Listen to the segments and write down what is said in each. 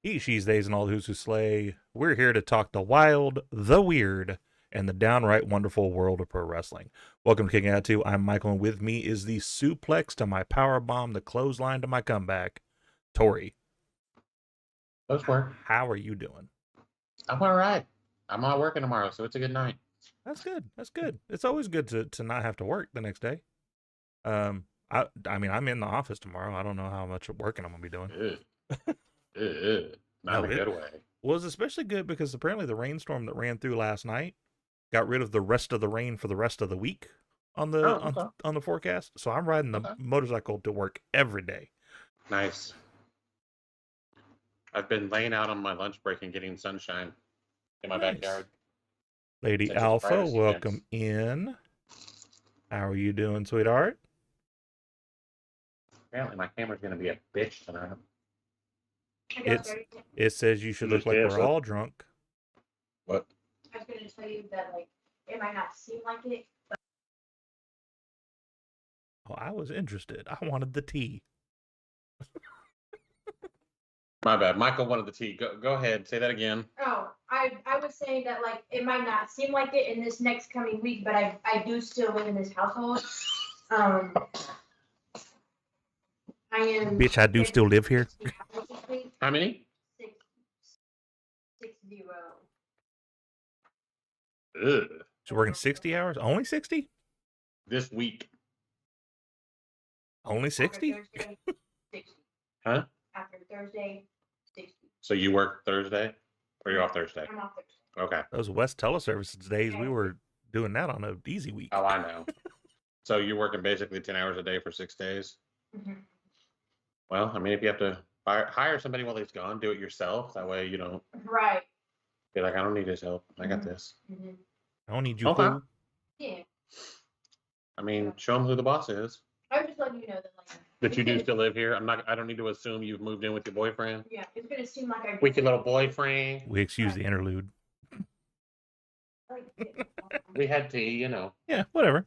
He, she's, theys, and all who's who slay. We're here to talk the wild, the weird, and the downright wonderful world of pro wrestling. Welcome to Kicking Out 2. I'm Michael, and with me is the suplex to my power bomb, the clothesline to my comeback, Tori. Those work. How are you doing? I'm all right. I'm not working tomorrow, so it's a good night. That's good. That's good. It's always good to not have to work the next day. I mean, I'm in the office tomorrow. I don't know how much working I'm gonna be doing. Not in a good way. Was especially good because apparently the rainstorm that ran through last night got rid of the rest of the rain for the rest of the week on the on the forecast. So I'm riding the motorcycle to work every day. Nice. I've been laying out on my lunch break and getting sunshine in my backyard. Lady Alpha, welcome in. How are you doing, sweetheart? Apparently my camera's going to be a bitch tonight. It says you should look like we're all drunk. What? I was going to tell you that, like, it might not seem like it, but... Oh, I was interested. I wanted the tea. My bad. Michael wanted the tea. Go ahead. Say that again. Oh, I was saying that, like, it might not seem like it in this next coming week, but I do still live in this household. I am... Bitch, I do still live here. How many? 60. Ugh. So working 60 hours? Only 60? This week. Only 60? 60. Huh? After Thursday, 60. So you work Thursday? Or you're off Thursday? I'm off Thursday. Okay. Those West Teleservices days, we were doing that on an easy week. Oh, I know. So you're working basically 10 hours a day for 6 days? Mm-hmm. Well, I mean, if you have to hire somebody while he's gone, do it yourself. That way you don't be like, I don't need his help. I got this. Mm-hmm. I don't need you, okay. Fool. Yeah. I mean, show him who the boss is. I was just letting you know that, like, that you do still live here. I don't need to assume you've moved in with your boyfriend. Yeah, it's gonna seem like I with your little boyfriend. We excuse the interlude. We had tea, you know. Yeah, whatever.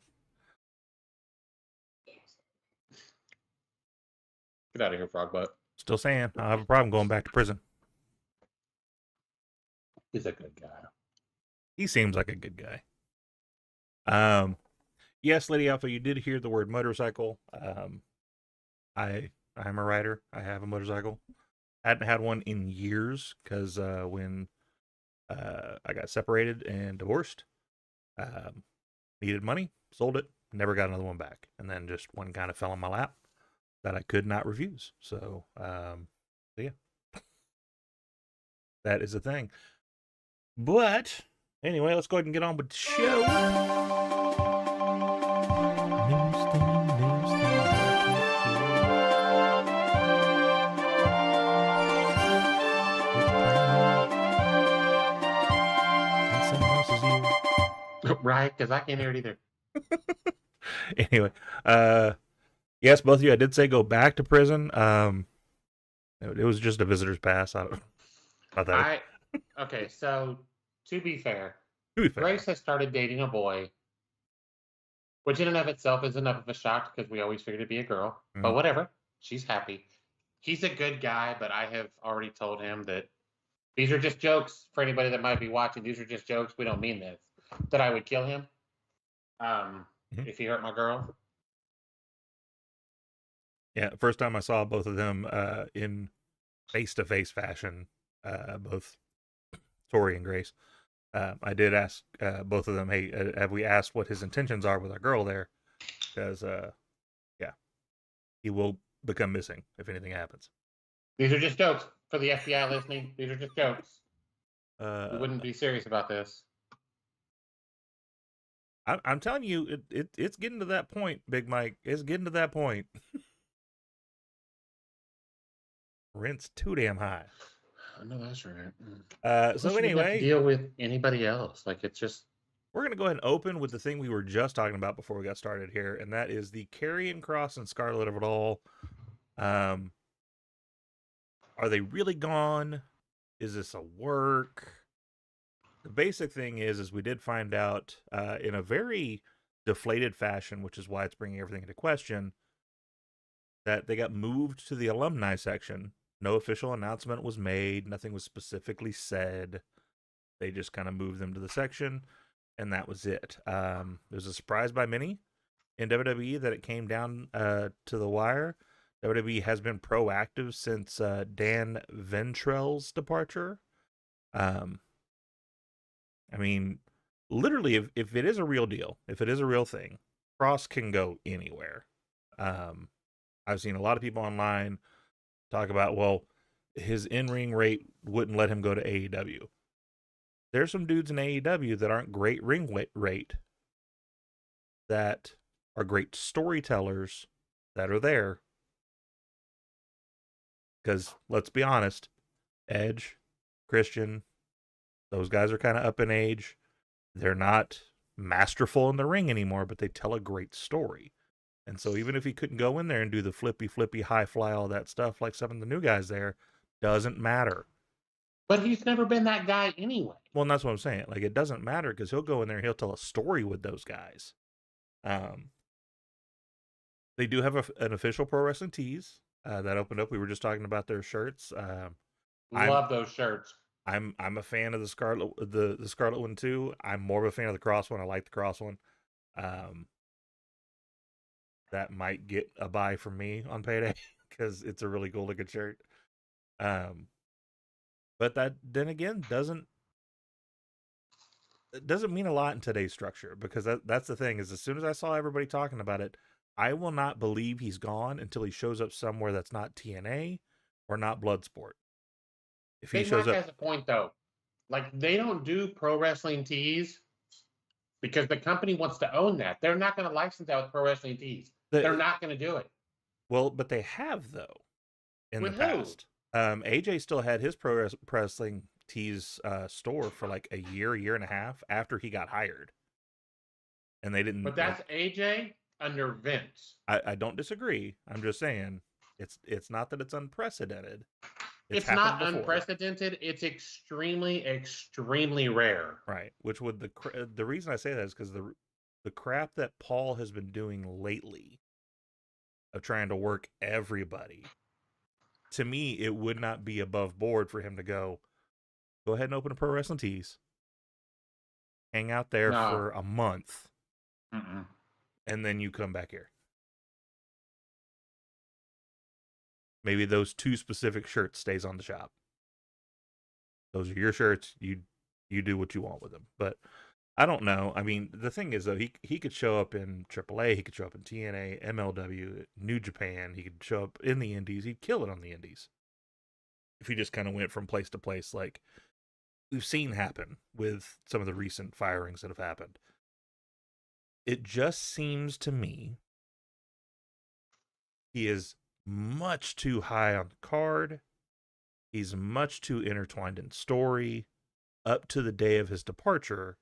Get out of here, frog butt. Still saying, I have a problem going back to prison. He's a good guy. He seems like a good guy. Yes, Lady Alpha, you did hear the word motorcycle. I'm a rider. I have a motorcycle. I hadn't had one in years because when I got separated and divorced, needed money, sold it, never got another one back, and then just one kind of fell in my lap that I could not refuse. So yeah, that is a thing. But anyway, let's go ahead and get on with the show. Right, because I can't hear it either. Anyway, yes, both of you, I did say go back to prison. It was just a visitor's pass. Okay, so to be fair, Grace has started dating a boy, which in and of itself is enough of a shock because we always figured it'd be a girl. Mm-hmm. But whatever, she's happy. He's a good guy, but I have already told him that these are just jokes for anybody that might be watching. These are just jokes. We don't mean this. That I would kill him if he hurt my girl. Yeah, first time I saw both of them in face-to-face fashion, both Tori and Grace, I did ask both of them, hey, have we asked what his intentions are with our girl there? Because, yeah, he will become missing if anything happens. These are just jokes for the FBI listening. These are just jokes. We wouldn't be serious about this. I'm telling you, it's getting to that point, Big Mike. It's getting to that point. Rent's too damn high. I know that's right. So anyway, deal with anybody else. Like, it's just. We're gonna go ahead and open with the thing we were just talking about before we got started here, and that is the Karrion, Kross, and Scarlett of it all. Are they really gone? Is this a work? The basic thing is we did find out in a very deflated fashion, which is why it's bringing everything into question, that they got moved to the alumni section, No official announcement was made. Nothing was specifically said. They just kind of moved them to the section, and that was it. It was a surprise by many in WWE that it came down to the wire. WWE has been proactive since Dan Ventrell's departure. I mean, literally, if it is a real deal, if it is a real thing, Kross can go anywhere. I've seen a lot of people online talk about, well, his in-ring rate wouldn't let him go to AEW. There's some dudes in AEW that aren't great ring rate, that are great storytellers, that are there. Because, let's be honest, Edge, Christian, those guys are kind of up in age. They're not masterful in the ring anymore, but they tell a great story. And so even if he couldn't go in there and do the flippy, high fly, all that stuff like some of the new guys there, doesn't matter. But he's never been that guy anyway. Well, and that's what I'm saying. Like, it doesn't matter because he'll go in there and he'll tell a story with those guys. They do have an official pro wrestling tees that opened up. We were just talking about their shirts. Love those shirts. I'm a fan of the Scarlett the Scarlett one too. I'm more of a fan of the Kross one. I like the Kross one. That might get a buy from me on payday because it's a really cool looking shirt. But that then again doesn't mean a lot in today's structure, because that's the thing, is as soon as I saw everybody talking about it, I will not believe he's gone until he shows up somewhere that's not TNA or not Bloodsport. If he shows up, has a point though. Like, they don't do pro wrestling tees because the company wants to own that. They're not going to license that with pro wrestling tees. They're not going to do it. Well, but they have though in with the past. AJ still had his pro wrestling tees store for like a year and a half after he got hired, and they didn't. But that's AJ under Vince. I don't disagree. I'm just saying it's not that it's unprecedented. It's not unprecedented. It's extremely, extremely rare. Right. Which would the reason I say that is because the crap that Paul has been doing lately of trying to work everybody, to me, it would not be above board for him to go ahead and open a pro wrestling tees, hang out there for a month, and then you come back here. Maybe those 2 specific shirts stays on the shop. Those are your shirts. You do what you want with them. But I don't know. I mean, the thing is, though, he could show up in AAA. He could show up in TNA, MLW, New Japan. He could show up in the Indies. He'd kill it on the Indies. If he just kind of went from place to place, like we've seen happen with some of the recent firings that have happened. It just seems to me he is much too high on the card. He's much too intertwined in story up to the day of his departure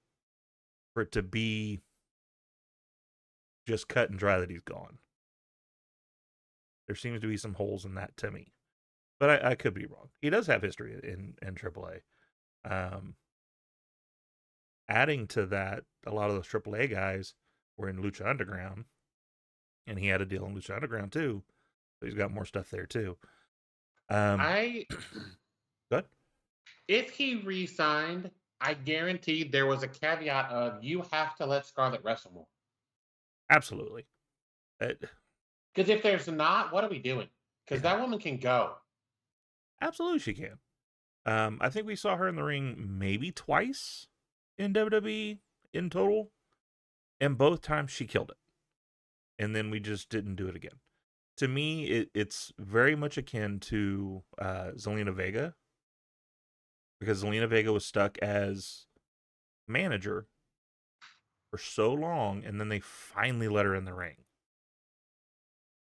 for it to be just cut and dry that he's gone. There seems to be some holes in that to me. But I could be wrong. He does have history in AAA. Adding to that, a lot of those AAA guys were in Lucha Underground, and he had a deal in Lucha Underground too. So he's got more stuff there too. Good. If he re-signed, I guarantee there was a caveat of you have to let Scarlett wrestle more. Absolutely. Because if there's not, what are we doing? Because that woman can go. Absolutely, she can. I think we saw her in the ring maybe twice in WWE in total, and both times she killed it. And then we just didn't do it again. To me, it's very much akin to Zelina Vega, because Zelina Vega was stuck as manager for so long, and then they finally let her in the ring.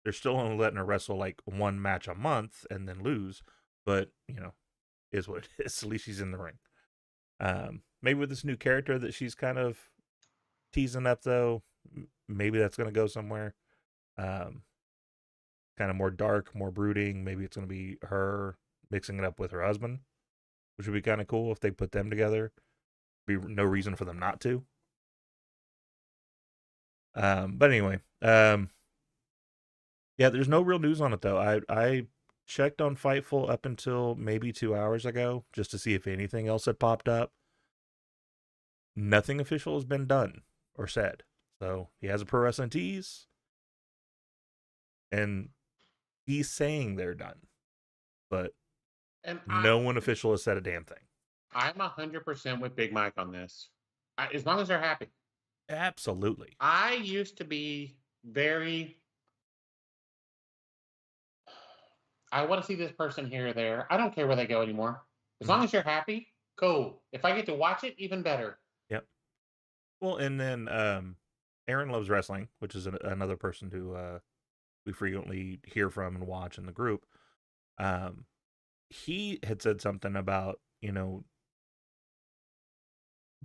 They're still only letting her wrestle like 1 match a month and then lose, but is what it is. At least she's in the ring. Maybe with this new character that she's kind of teasing up, though, maybe that's going to go somewhere. Kind of more dark, more brooding. Maybe it's going to be her mixing it up with her husband, which would be kind of cool if they put them together. Be no reason for them not to. But anyway, yeah, there's no real news on it though. checked on Fightful up until maybe 2 hours ago just to see if anything else had popped up. Nothing official has been done or said. So he has a pro wrestling tease, and he's saying they're done, but no one official has said a damn thing. I'm 100% with Big Mike on this. As long as they're happy. Absolutely. I used to be very... I want to see this person here or there. I don't care where they go anymore. As long as you're happy, cool. If I get to watch it, even better. Yep. Well, and then Aaron Loves Wrestling, which is another person who we frequently hear from and watch in the group. He had said something about,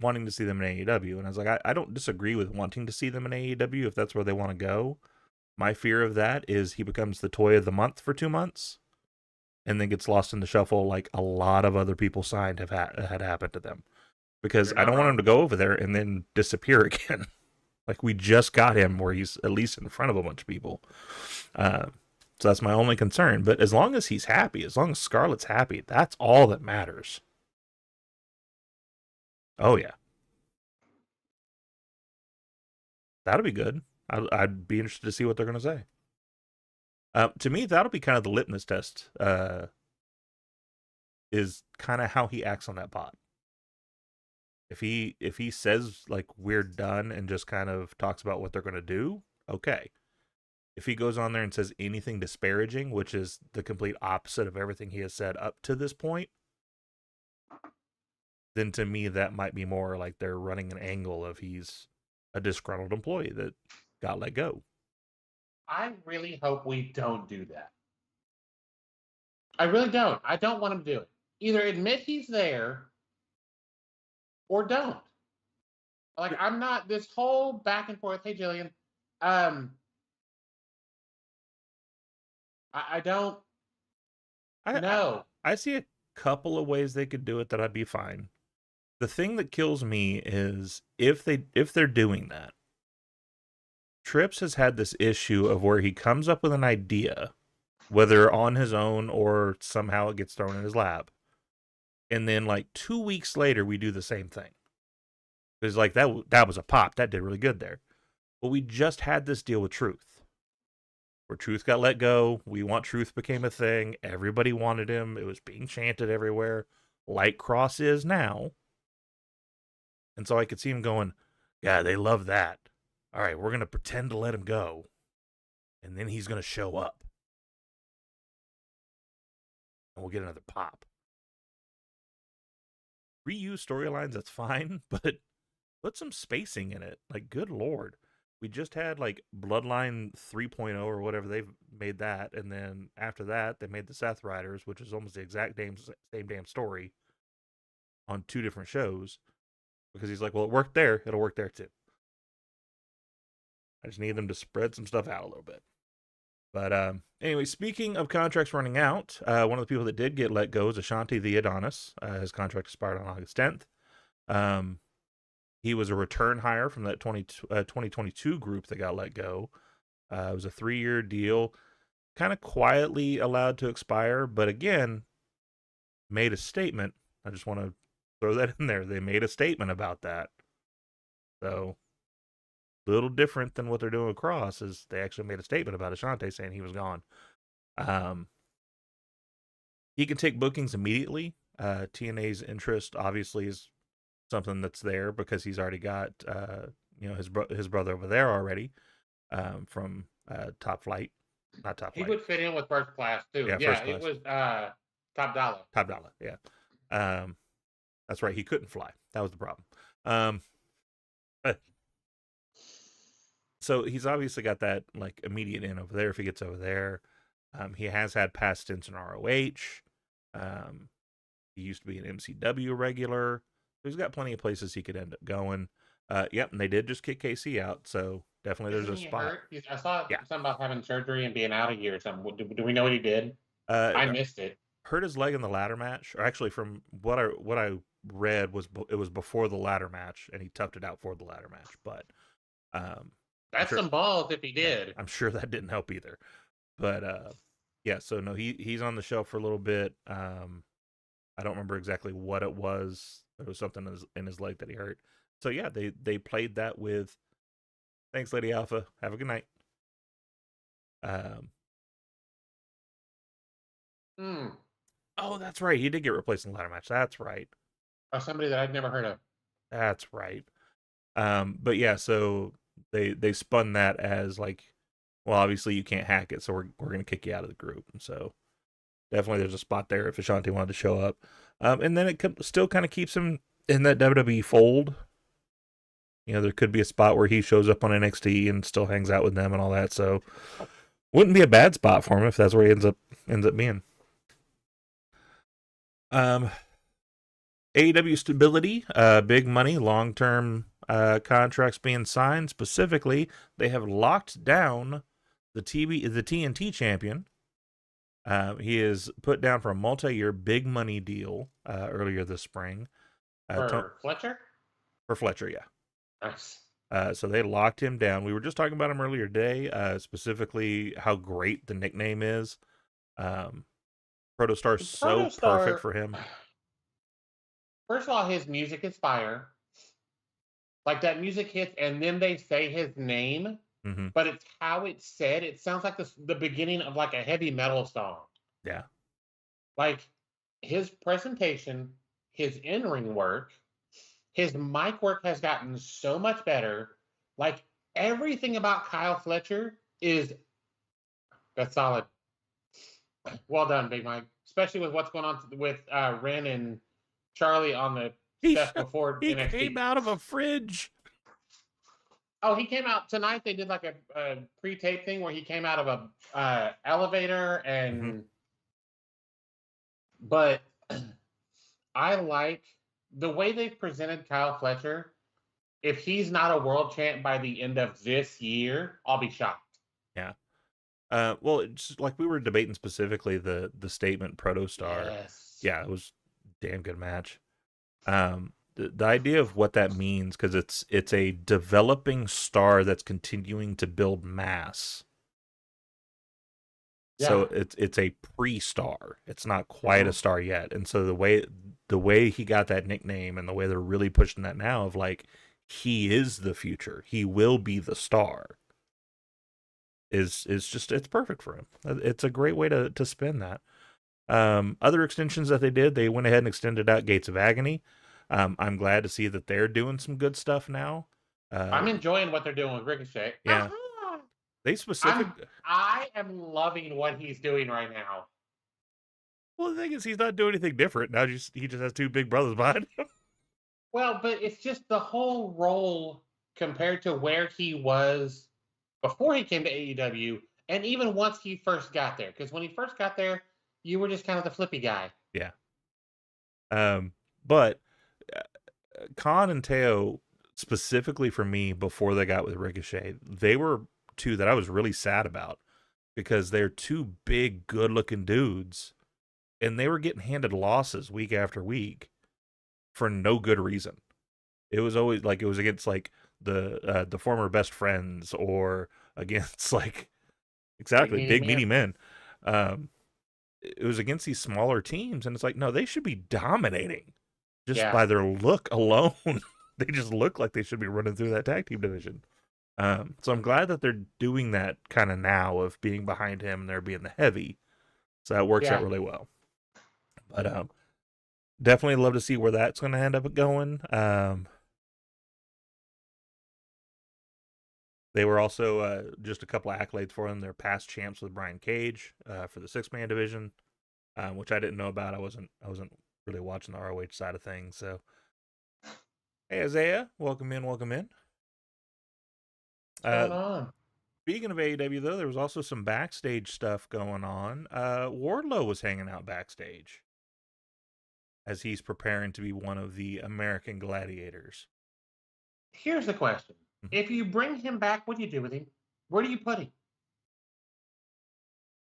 wanting to see them in AEW. And I was like, I don't disagree with wanting to see them in AEW if that's where they want to go. My fear of that is he becomes the toy of the month for 2 months and then gets lost in the shuffle like a lot of other people signed had happened to them. Because I don't want him to go over there and then disappear again. Like, we just got him where he's at least in front of a bunch of people. So that's my only concern. But as long as he's happy, as long as Scarlett's happy, that's all that matters. Oh, yeah. That'll be good. I'd be interested to see what they're going to say. To me, that'll be kind of the litmus test. Is kind of how he acts on that bot. If he says, like, we're done and just kind of talks about what they're going to do, okay. If he goes on there and says anything disparaging, which is the complete opposite of everything he has said up to this point, then to me that might be more like they're running an angle of he's a disgruntled employee that got let go. I really hope we don't do that. I really don't. I don't want him to do it. Either admit he's there or don't. Like, I'm not this whole back and forth. Hey, Jillian. I don't know. I see a couple of ways they could do it that I'd be fine. The thing that kills me is if they're doing that. Trips has had this issue of where he comes up with an idea, whether on his own or somehow it gets thrown in his lap. And then like 2 weeks later, we do the same thing. Because like that was a pop. That did really good there. But we just had this deal with Truth. Where Truth got let go. We Want Truth became a thing. Everybody wanted him. It was being chanted everywhere. Like Kross is now. And so I could see him going, yeah, they love that. All right, we're going to pretend to let him go. And then he's going to show up. And we'll get another pop. Reuse storylines, that's fine. But put some spacing in it. Like, good Lord. We just had, like, Bloodline 3.0 or whatever. They've made that. And then after that, they made the Seth Riders, which is almost the exact same damn story on 2 different shows. Because he's like, well, it worked there. It'll work there, too. I just need them to spread some stuff out a little bit. But anyway, speaking of contracts running out, one of the people that did get let go is Ashanti the Adonis. His contract expired on August 10th. He was a return hire from that 2022 group that got let go. It was a 3-year deal, kind of quietly allowed to expire, but again, made a statement. I just want to throw that in there. They made a statement about that. So, a little different than what they're doing with Kross is they actually made a statement about Ashanti saying he was gone. He can take bookings immediately. TNA's interest obviously is something that's there because he's already got his brother over there already from Top Flight. Not Top Flight. He would fit in with First Class too. Yeah, it was Top Dollar. Top Dollar, yeah. That's right. He couldn't fly. That was the problem. So he's obviously got that like immediate in over there if he gets over there. He has had past stints in ROH. He used to be an MCW regular. So he's got plenty of places he could end up going. Yep, and they did just kick KC out, so definitely there's a spot. I saw something about having surgery and being out a year or something. Do we know what he did? I missed it. Hurt his leg in the ladder match, or actually from what I read it was before the ladder match, and he toughed it out for the ladder match. But that's some balls if he did. I'm sure that didn't help either. But Yeah, so no, he's on the shelf for a little bit. I don't remember exactly what it was. There was something in his leg that he hurt. So yeah, they played that with. Thanks, Lady Alpha. Have a good night. Oh, that's right. He did get replaced in the ladder match. That's right. By somebody that I'd never heard of. That's right. But yeah, so they spun that as like, well, obviously you can't hack it, so we're gonna kick you out of the group. And so definitely there's a spot there if Ashanti wanted to show up. And then it still kind of keeps him in that WWE fold. You know, there could be a spot where he shows up on NXT and still hangs out with them and all that. So wouldn't be a bad spot for him if that's where he ends up being. AEW stability, big money, long-term contracts being signed. Specifically, they have locked down the TNT champion. He is put down for a multi-year big money deal earlier this spring. For Fletcher? For Fletcher, yeah. Nice. So they locked him down. We were just talking about him earlier today, specifically how great the nickname is. Protostar's so perfect for him. First of all, his music is fire. Like that music hits, and then they say his name, but it's how it's said. It sounds like the beginning of like a heavy metal song. Yeah. Like his presentation, his in-ring work, his mic work has gotten so much better. Like everything about Kyle Fletcher that's solid. Well done, Big Mike. Especially with what's going on with Ren and Charlie on the stuff before he NXT. Came out of a fridge. Oh, he came out tonight. They did like a pre-tape thing where he came out of a elevator and. But I like the way they've presented Kyle Fletcher. If he's not a world champ by the end of this year, I'll be shocked. Yeah. Well, it's like we were debating specifically the statement Protostar. Yes. Yeah, it was a damn good match. The idea of what that means, because it's a developing star that's continuing to build mass. Yeah. So it's a pre-star. It's not quite a star yet. And so the way he got that nickname and the way they're really pushing that now of like he is the future. He will be the star. Is just it's perfect for him. It's a great way to spin that. Other extensions that they did, they went ahead and extended out Gates of Agony. I'm glad to see that they're doing some good stuff now. I'm enjoying what they're doing with Ricochet. Yeah. They I am loving what he's doing right now. Well, the thing is, he's not doing anything different. Now he just has two big brothers behind him. Well, but it's just the whole role compared to where he was before he came to AEW, and even once he first got there. Because when he first got there, you were just kind of the flippy guy. Yeah. But Khan and Teo, specifically for me, before they got with Ricochet, they were two that I was really sad about because they're two big, good-looking dudes, and they were getting handed losses week after week for no good reason. It was always like it was against like the former best friends or against like exactly big meaty men. It was against these smaller teams, and it's like, no, they should be dominating just by their look alone. They just look like they should be running through that tag team division. So I'm glad that they're doing that kind of now of being behind him and they're being the heavy. So that works out really well. But definitely love to see where that's going to end up going. They were also just a couple of accolades for them. They're past champs with Brian Cage for the 6-man division, which I didn't know about. I wasn't really watching the ROH side of things. So, hey Isaiah, welcome in. What's going on? Speaking of AEW, though, there was also some backstage stuff going on. Wardlow was hanging out backstage as he's preparing to be one of the American Gladiators. Here's the question. If you bring him back, what do you do with him? Where do you put him?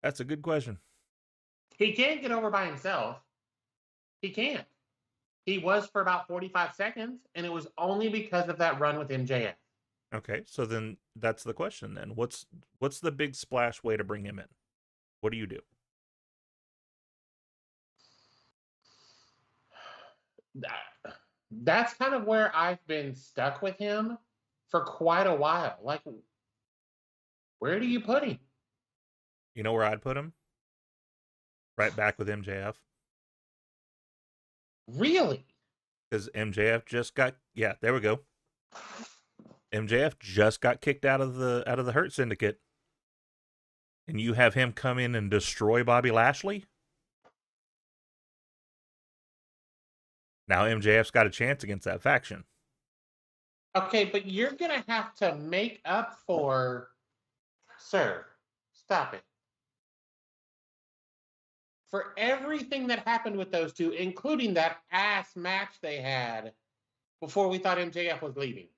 That's a good question. He can't get over by himself. He can't. He was for about 45 seconds, and it was only because of that run with MJF. Okay, so then that's the question then. What's the big splash way to bring him in? What do you do? that's kind of where I've been stuck with him for quite a while. Like, where do you put him? You know where I'd put him? Right back with MJF. Really? Because MJF just got, yeah, there we go. MJF just got kicked out of the Hurt Syndicate, and you have him come in and destroy Bobby Lashley. Now MJF's got a chance against that faction. Okay, but you're gonna have to make up for, sir. Stop it. For everything that happened with those two, including that ass match they had before we thought MJF was leaving.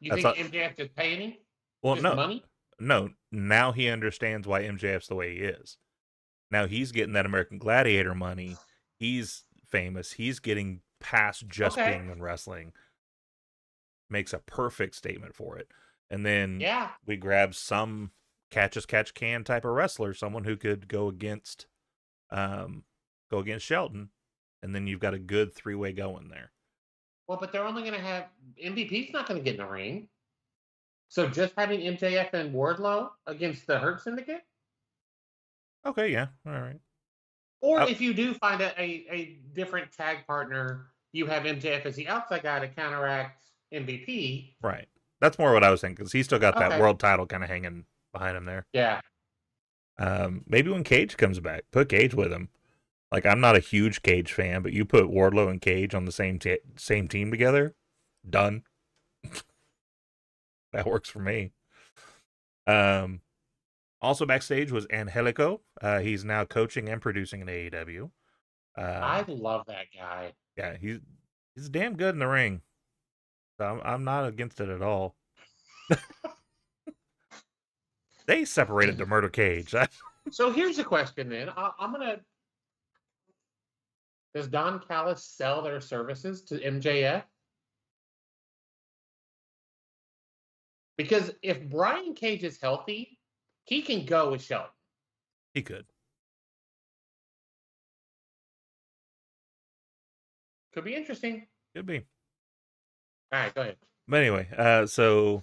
You think MJF just paying him? Well, just no. Money? No. Now he understands why MJF's the way he is. Now he's getting that American Gladiator money. He's famous. He's getting past just being in wrestling. Makes a perfect statement for it. And then we grab some catch-as-catch-can type of wrestler, someone who could go against Shelton, and then you've got a good three-way going there. Well, but they're only going to have MVP's not going to get in the ring. So just having MJF and Wardlow against the Hurt Syndicate? Okay, yeah, all right. Or if you do find a different tag partner, you have MJF as the outside guy to counteract MVP. Right. That's more what I was thinking, because he's still got that world title kind of hanging behind him there. Yeah. Maybe when Cage comes back, put Cage with him. Like, I'm not a huge Cage fan, but you put Wardlow and Cage on the same team together, done. That works for me. Also backstage was Angelico. He's now coaching and producing in AEW. I love that guy. Yeah, he's damn good in the ring. So I'm not against it at all. They separated the Murder Cage. So here's the question then. Does Don Callis sell their services to MJF? Because if Brian Cage is healthy, he can go with Shelton. He could. Could be interesting. Could be. All right, go ahead. But anyway, so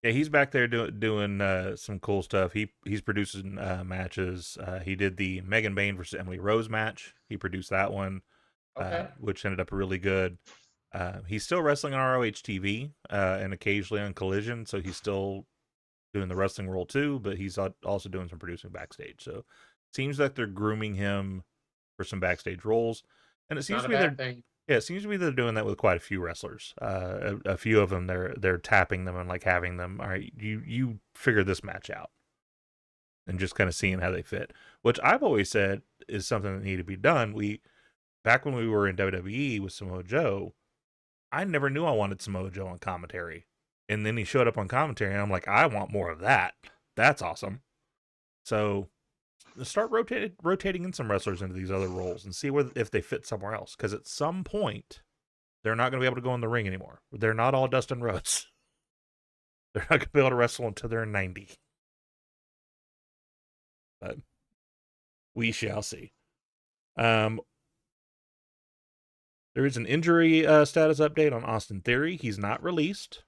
yeah, he's back there doing some cool stuff. He's producing matches. He did the Megan Bain versus Emily Rose match. He produced that one, which ended up really good. He's still wrestling on ROH TV and occasionally on Collision, so he's still doing the wrestling role too, but he's also doing some producing backstage. So it seems like they're grooming him for some backstage roles, and it seems to be it seems to be they're doing that with quite a few wrestlers. A few of them they're tapping them and like having them, all right, you figure this match out, and just kind of seeing how they fit, which I've always said is something that needed to be done. Back when we were in WWE with Samoa Joe, I never knew I wanted Samoa Joe on commentary. And then he showed up on commentary, and I'm like, I want more of that. That's awesome. So start rotating in some wrestlers into these other roles and see if they fit somewhere else. Because at some point, they're not going to be able to go in the ring anymore. They're not all Dustin Rhodes. They're not going to be able to wrestle until they're 90. But we shall see. There is an injury status update on Austin Theory. He's not released.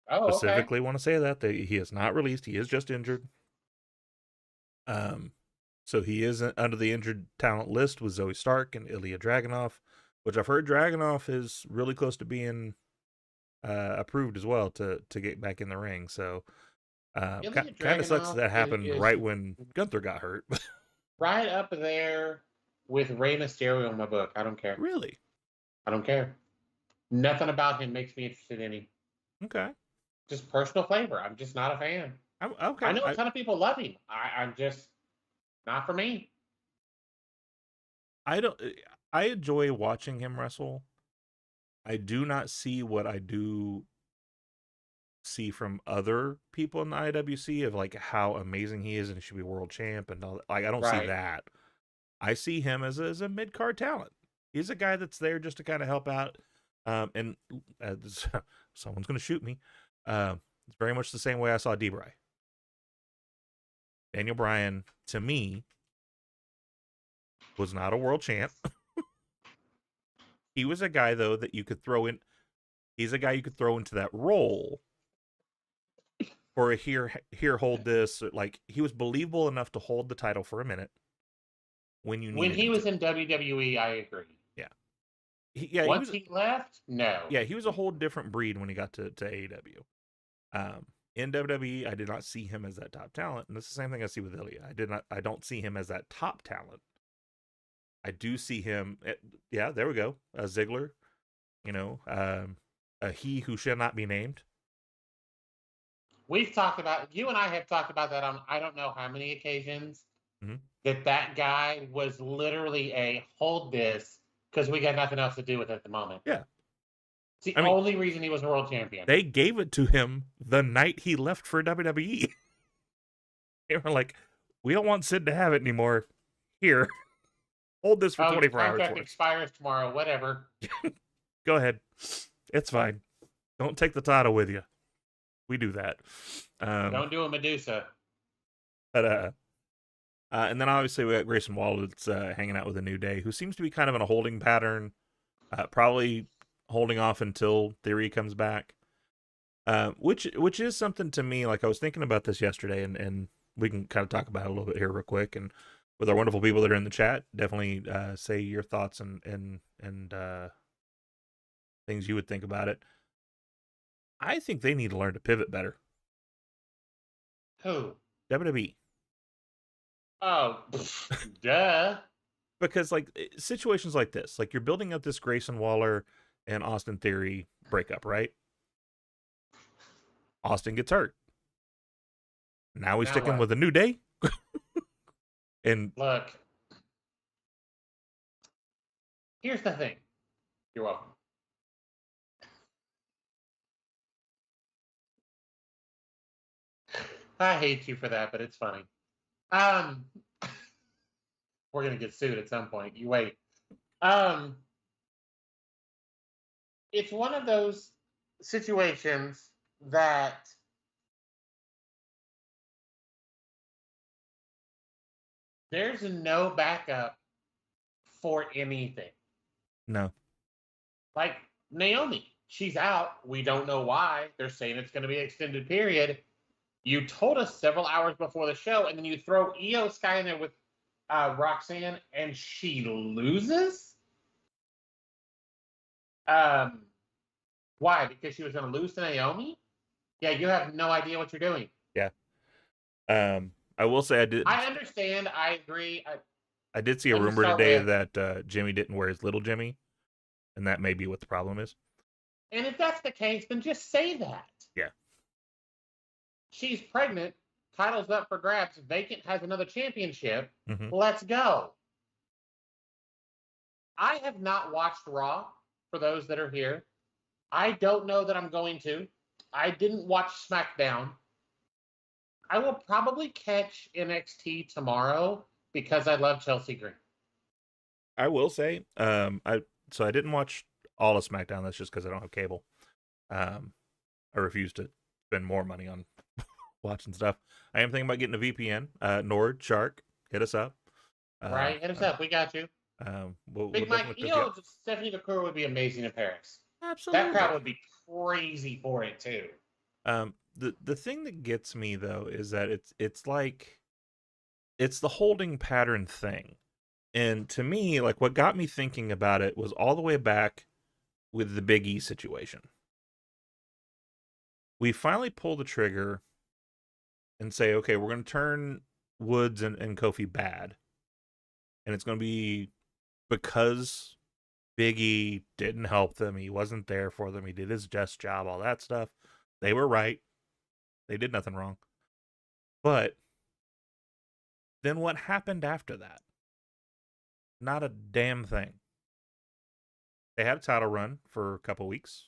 Oh, Specifically want to say that he is not released. He is just injured. So he is under the injured talent list with Zoe Stark and Ilya Dragunov, which I've heard Dragunov is really close to being approved as well to get back in the ring. So kind of sucks that happened right when Gunther got hurt. Right up there with Rey Mysterio in my book. I don't care. Really? I don't care. Nothing about him makes me interested in him. Okay. Just personal flavor. I'm just not a fan. Okay. I know a ton of people love him. I'm just not for me. I enjoy watching him wrestle. I do not see what I do see from other people in the IWC of like how amazing he is and he should be world champ and all that. Like I don't see that. I see him as a mid-card talent. He's a guy that's there just to kind of help out. And someone's going to shoot me. It's very much the same way I saw D-Bry. Daniel Bryan, to me, was not a world champ. He was a guy, though, that you could throw in. He's a guy you could throw into that role for a here, hold this. Like, he was believable enough to hold the title for a minute when you needed When he him was to. in WWE, I agree. Yeah. Once he left, no. Yeah, he was a whole different breed when he got to AEW. In WWE, I did not see him as that top talent, and it's the same thing I see with Ilya. I don't see him as that top talent. I do see him. Yeah, there we go. Ziggler, a he who shall not be named. You and I have talked about that on I don't know how many occasions. That guy was literally a hold this because we got nothing else to do with it at the moment. Yeah. It's the only reason he was world champion. They gave it to him the night he left for WWE. They were like, we don't want Sid to have it anymore. Here, hold this for 24 hours. Contract expires tomorrow, whatever. Go ahead. It's fine. Don't take the title with you. We do that. Don't do a Medusa. But and then obviously we got Grayson Waller that's hanging out with a New Day, who seems to be kind of in a holding pattern, probably holding off until Theory comes back, which is something to me. Like, I was thinking about this yesterday, and we can kind of talk about it a little bit here real quick. And with our wonderful people that are in the chat, definitely say your thoughts and things you would think about it. I think they need to learn to pivot better. Who? WWE. Oh, duh. Because, like, situations like this, like, you're building up this Grayson Waller and Austin Theory breakup, right? Austin gets hurt. Now he's sticking with a New Day. And look, here's the thing. You're welcome. I hate you for that, but it's funny. We're gonna get sued at some point. You wait. It's one of those situations that there's no backup for anything. No. Like Naomi, she's out. We don't know why. They're saying it's going to be an extended period. You told us several hours before the show, and then you throw Io Sky in there with Roxanne, and she loses? Why? Because she was going to lose to Naomi? Yeah, you have no idea what you're doing. Yeah. I will say I understand. I agree. I did see a rumor today that Jimmy didn't wear his little Jimmy, and that may be what the problem is. And if that's the case, then just say that. Yeah. She's pregnant. Title's up for grabs. Vacant has another championship. Mm-hmm. Let's go. I have not watched Raw, for those that are here. I don't know that I'm going to. I didn't watch SmackDown. I will probably catch NXT tomorrow because I love Chelsea Green. I will say, I didn't watch all of SmackDown. That's just because I don't have cable. I refuse to spend more money on watching stuff. I am thinking about getting a VPN. Nord, Shark, hit us up. Right, hit us up. We got you. Big Mike, Stephanie McClure would be amazing in Paris. Absolutely. That crowd would be crazy for it too. The thing that gets me though is that it's like it's the holding pattern thing. And to me, like, what got me thinking about it was all the way back with the Big E situation. We finally pull the trigger and say, okay, we're going to turn Woods and Kofi bad. And it's going to be because Big E didn't help them. He wasn't there for them. He did his just job, all that stuff. They were right. They did nothing wrong. But then what happened after that? Not a damn thing. They had a title run for a couple weeks.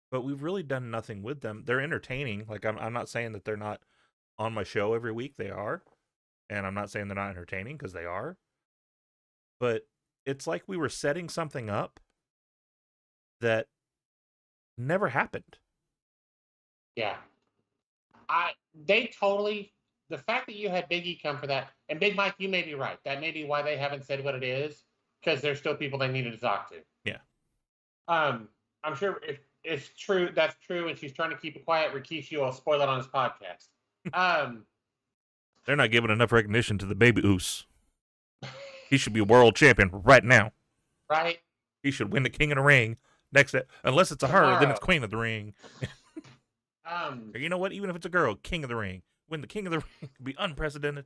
But we've really done nothing with them. They're entertaining. Like, I'm not saying that they're not on my show every week. They are. And I'm not saying they're not entertaining, because they are. But it's like we were setting something up that never happened. Yeah. The fact that you had Big E come for that, and Big Mike, you may be right. That may be why they haven't said what it is. because there's still people they needed to talk to. Yeah. I'm sure if it's true, that's true, and she's trying to keep it quiet. Rikishi will spoil it on his podcast. They're not giving enough recognition to the baby Oos. He should be world champion right now. Right? He should win the King of the Ring unless it's a her, then it's Queen of the Ring. Or you know what? Even if it's a girl, King of the Ring. Win the King of the Ring could be unprecedented.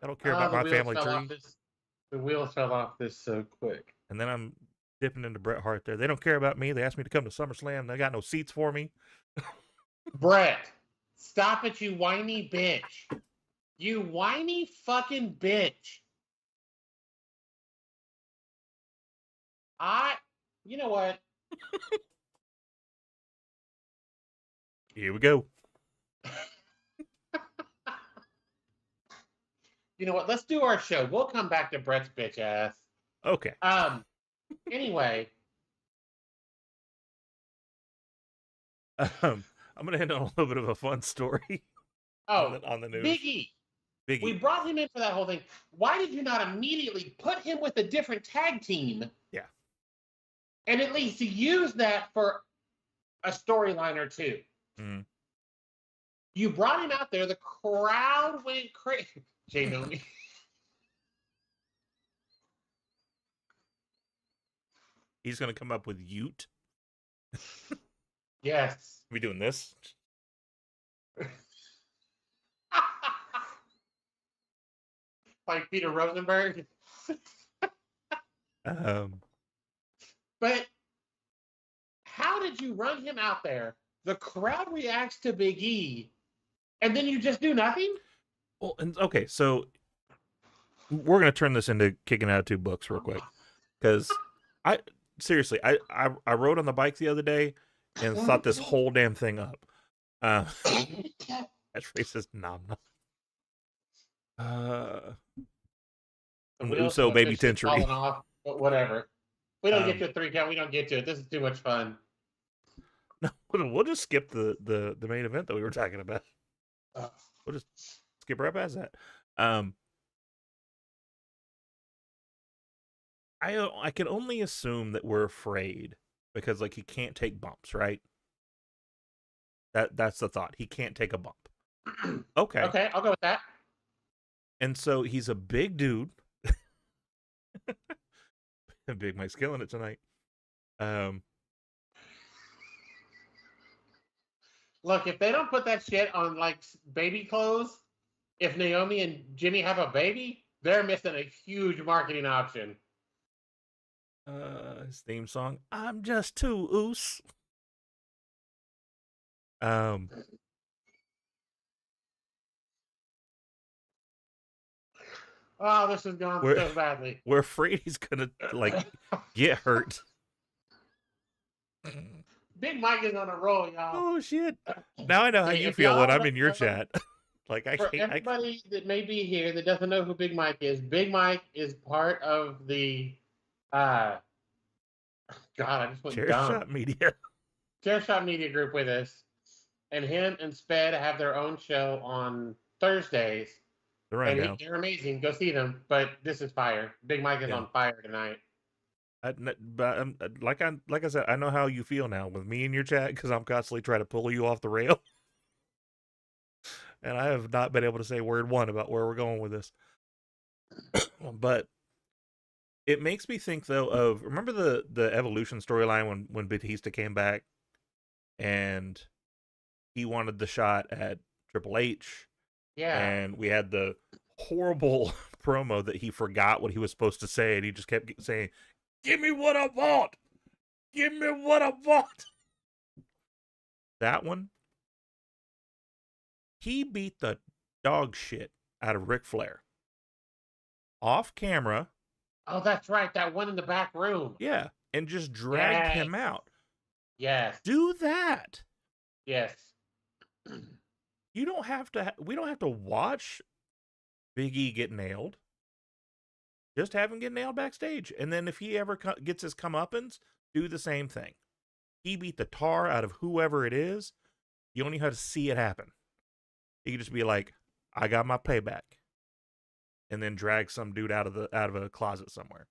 I don't care about my family tree. The wheels fell off this so quick. And then I'm dipping into Bret Hart there. They don't care about me. They asked me to come to SummerSlam. They got no seats for me. Bret, stop it, you whiny bitch. You whiny fucking bitch. You know what? Here we go. You know what? Let's do our show. We'll come back to Bret's bitch ass. Okay. Anyway. I'm going to end on a little bit of a fun story. On the news. Biggie. We brought him in for that whole thing. Why did you not immediately put him with a different tag team? Yeah. And at least use that for a storyline or two. Mm-hmm. You brought him out there. The crowd went crazy. Jay Nomi. He's going to come up with Ute. Yes. We doing this? Like Peter Rosenberg. But how did you run him out there? The crowd reacts to Big E, and then you just do nothing? Well, okay, so we're going to turn this into kicking out 2 books real quick. Because I rode on the bike the other day and thought this whole damn thing up. That's racist. Nom. Uso baby Tentry. But whatever. We don't get to a 3 count. We don't get to it. This is too much fun. No, we'll just skip the main event that we were talking about. We'll just skip right past that. I can only assume that we're afraid because like he can't take bumps, right? That's the thought. He can't take a bump. Okay. Okay, I'll go with that. And so he's a big dude. Big Mike's killing it tonight. Look, if they don't put that shit on like baby clothes, if Naomi and Jimmy have a baby, they're missing a huge marketing option. His theme song, I'm just too oos. Oh, this is going so badly. We're afraid he's gonna like get hurt. Big Mike is on a roll, y'all. Oh shit! Now I know how you feel when I'm in your chat. Like everybody that may be here that doesn't know who Big Mike is part of the God, I just went Chairshot Media. Chairshot Media Group with us, and him and Sped have their own show on Thursdays. They're amazing. Go see them. But this is fire. Big Mike is on fire tonight. Like I said, I know how you feel now with me in your chat because I'm constantly trying to pull you off the rail, and I have not been able to say word one about where we're going with this. But it makes me think though of remember the Evolution storyline when Batista came back, and he wanted the shot at Triple H. Yeah. And we had the horrible promo that he forgot what he was supposed to say, and he just kept saying, "Give me what I want! Give me what I want!" That one, he beat the dog shit out of Ric Flair. Off camera. Oh, that's right. That one in the back room. Yeah. And just dragged him out. Yes. Do that. Yes. You don't have to. We don't have to watch Big E get nailed. Just have him get nailed backstage, and then if he ever gets his comeuppance, do the same thing. He beat the tar out of whoever it is. You only have to see it happen. You can just be like, "I got my payback," and then drag some dude out of a closet somewhere.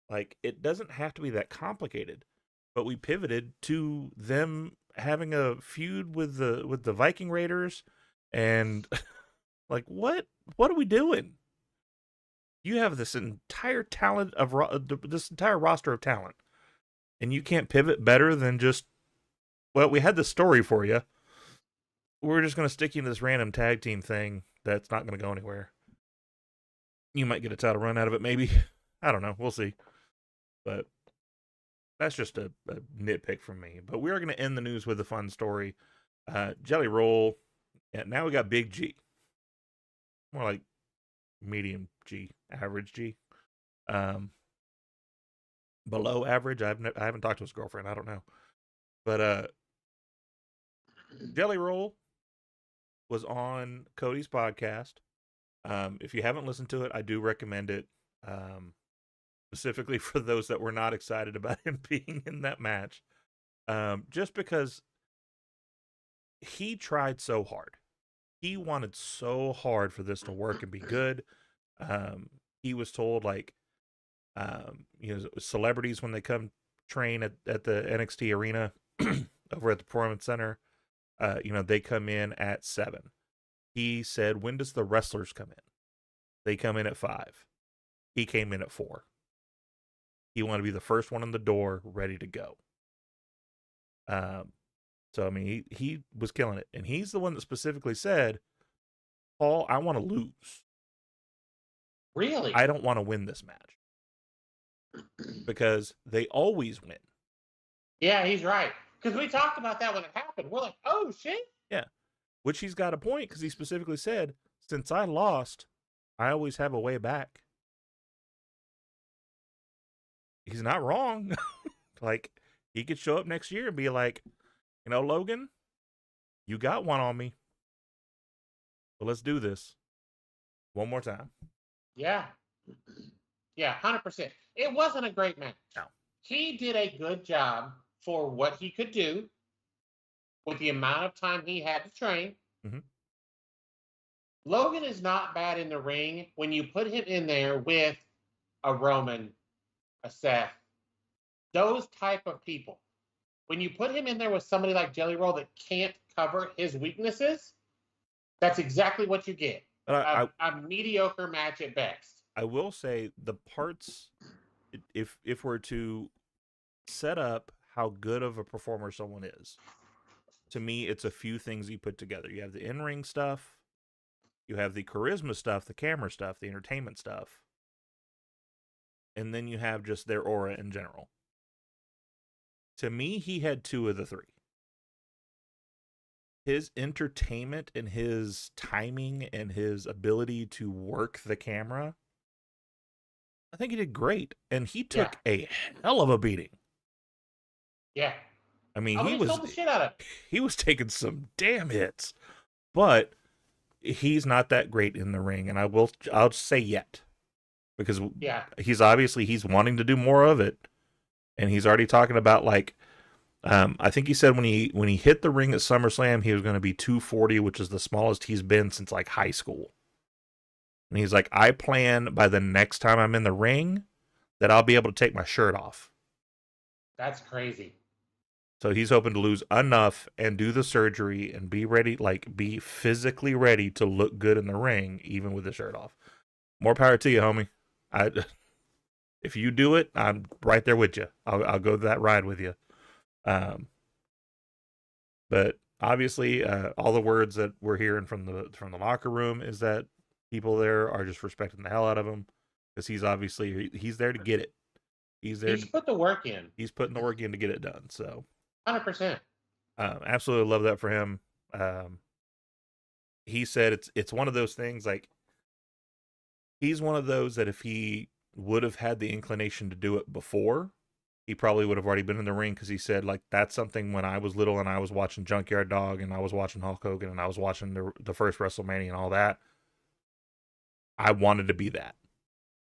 Like, it doesn't have to be that complicated. But we pivoted to them having a feud with the Viking Raiders, and like, what are we doing? You have this entire talent of this entire roster of talent, and you can't pivot better than just, well, we had the story for you. We're just going to stick you in this random tag team thing that's not going to go anywhere. You might get a title run out of it, maybe. I don't know. We'll see. But that's just a nitpick from me. But we are going to end the news with a fun story. Jelly Roll. And now we got Big G. More like medium G, average G. Below average. I haven't talked to his girlfriend. I don't know. But Jelly Roll was on Cody's podcast. If you haven't listened to it, I do recommend it. Specifically for those that were not excited about him being in that match. Just because he tried so hard. He wanted so hard for this to work and be good. He was told, like, celebrities, when they come train at the NXT arena over at the Performance Center, they come in at 7. He said, when does the wrestlers come in? They come in at 5. He came in at 4. He wanted to be the first one in the door, ready to go. So, I mean, he was killing it. And he's the one that specifically said, Paul, I want to lose. Really? I don't want to win this match. Because they always win. Yeah, he's right. Because we talked about that when it happened. We're like, oh, shit. Yeah. Which he's got a point, because he specifically said, since I lost, I always have a way back. He's not wrong. Like, he could show up next year and be like, Logan, you got one on me. But let's do this one more time. Yeah. Yeah, 100%. It wasn't a great match. No. He did a good job for what he could do with the amount of time he had to train. Mm-hmm. Logan is not bad in the ring when you put him in there with a Roman, a Seth, those type of people. When you put him in there with somebody like Jelly Roll that can't cover his weaknesses, that's exactly what you get. But a mediocre match at best. I will say the parts, if we're to set up how good of a performer someone is, to me, it's a few things you put together. You have the in-ring stuff, you have the charisma stuff, the camera stuff, the entertainment stuff, and then you have just their aura in general. To me, he had 2 of the 3. His entertainment and his timing and his ability to work the camera, I think he did great. And he took a hell of a beating. Yeah. I mean, he was the shit out of it. He was taking some damn hits. But he's not that great in the ring, and I'll say yet. Because he's wanting to do more of it. And he's already talking about, like, I think he said when he hit the ring at SummerSlam, he was going to be 240, which is the smallest he's been since, like, high school. And he's like, I plan by the next time I'm in the ring that I'll be able to take my shirt off. That's crazy. So he's hoping to lose enough and do the surgery and be ready, like, be physically ready to look good in the ring, even with the shirt off. More power to you, homie. If you do it, I'm right there with you. I'll go that ride with you. But obviously, all the words that we're hearing from the locker room is that people there are just respecting the hell out of him, because he's there to get it. He's put the work in. He's putting the work in to get it done. So 100%. Absolutely love that for him. He said it's one of those things, like, he's one of those that if he would have had the inclination to do it before, he probably would have already been in the ring, because he said, like, that's something when I was little and I was watching Junkyard Dog and I was watching Hulk Hogan and I was watching the first WrestleMania and all that, I wanted to be that.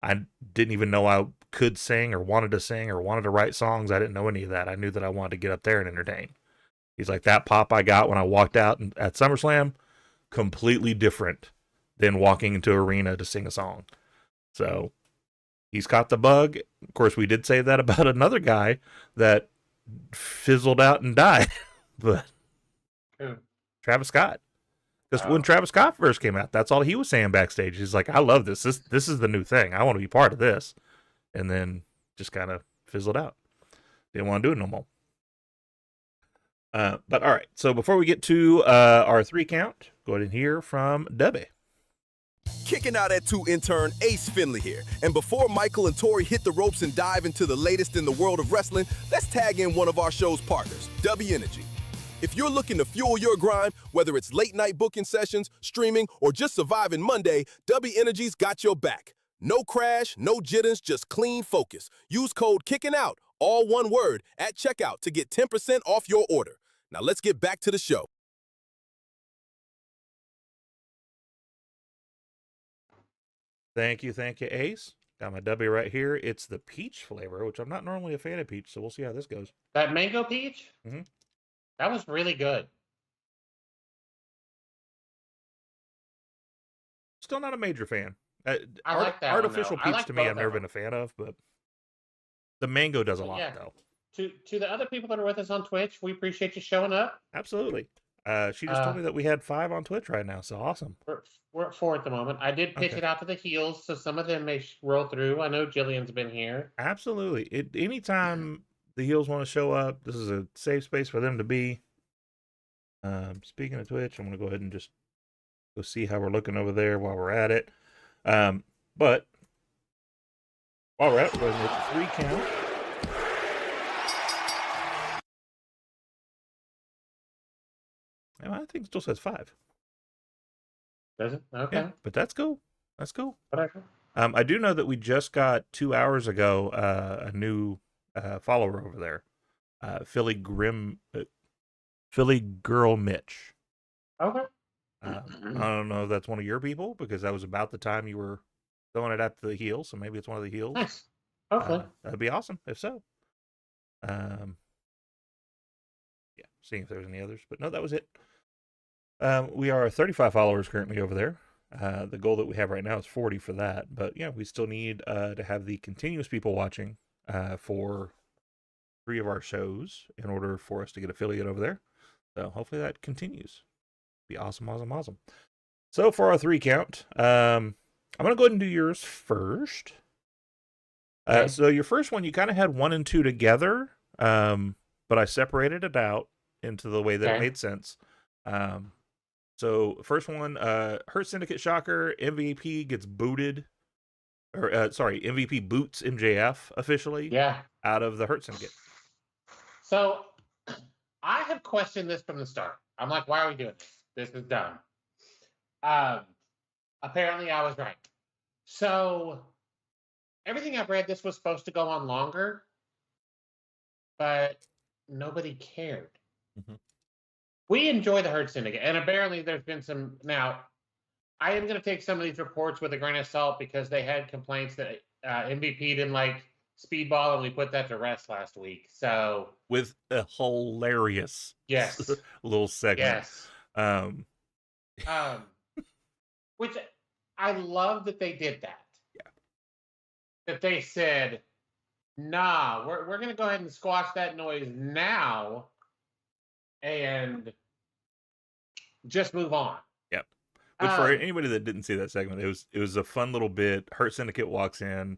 I didn't even know I could sing or wanted to write songs. I didn't know any of that. I knew that I wanted to get up there and entertain. He's like, that pop I got when I walked out at SummerSlam, completely different than walking into arena to sing a song. So he's caught the bug. Of course, we did say that about another guy that fizzled out and died, but Travis Scott. Because when Travis Scott first came out, that's all he was saying backstage. He's like, I love this. This is the new thing. I want to be part of this. And then just kind of fizzled out. Didn't want to do it no more. But all right. So before we get to our 3 count, go ahead and hear from Debbie. Kicking out at 2 intern Ace Finley here. And before Michael and Tori hit the ropes and dive into the latest in the world of wrestling, let's tag in one of our show's partners, W Energy. If you're looking to fuel your grind, whether it's late night booking sessions, streaming, or just surviving Monday, W Energy's got your back. No crash, no jitters, just clean focus. Use code KICKINOUT, all one word, at checkout to get 10% off your order. Now let's get back to the show. Thank you, Ace. Got my W right here. It's the peach flavor, which I'm not normally a fan of peach, so we'll see how this goes. That mango peach? Mm-hmm. That was really good. Still not a major fan. I like that artificial one, peach to me, I've never been a fan of, but the mango does a lot, though. To the other people that are with us on Twitch, we appreciate you showing up. Absolutely. She just told me that we had 5 on Twitch right now, so awesome. We're at 4 at the moment. I did pitch it out to the heels, so some of them may roll through. I know Jillian's been here. Absolutely. Anytime the heels want to show up, this is a safe space for them to be. Speaking of Twitch, I'm going to go ahead and just go see how we're looking over there while we're at it. But while we're at it, we're going to make a 3 count. I think it still says 5. Does it? Okay. Yeah, but that's cool. That's cool. Whatever. I do know that we just got 2 hours ago a new follower over there, Philly Girl Mitch. Okay. I don't know if that's one of your people because that was about the time you were throwing it at the heels, so maybe it's one of the heels. Nice. Okay. That'd be awesome if so. Yeah, seeing if there's any others, but no, that was it. We are 35 followers currently over there. The goal that we have right now is 40 for that, but yeah, we still need to have the continuous people watching for 3 of our shows in order for us to get affiliate over there. So hopefully that continues. Be awesome. So for our 3 count, I'm gonna go ahead and do yours first. Okay. So your first one, you kind of had 1 and 2 together, but I separated it out into the way that it made sense. So first one, Hurt Syndicate shocker, MVP gets booted, or MVP boots MJF officially out of the Hurt Syndicate. So I have questioned this from the start. I'm like, why are we doing this? This is dumb. Apparently I was right. So everything I've read, this was supposed to go on longer, but nobody cared. Mm-hmm. We enjoy the Hurt Syndicate, and apparently there's been some. Now, I am going to take some of these reports with a grain of salt because they had complaints that MVP didn't like Speedball, and we put that to rest last week. So with a hilarious little segment. Which I love that they did that. Yeah. That they said, nah, we're going to go ahead and squash that noise now and just move on. Yep. Which for anybody that didn't see that segment, it was a fun little bit. Hurt Syndicate walks in.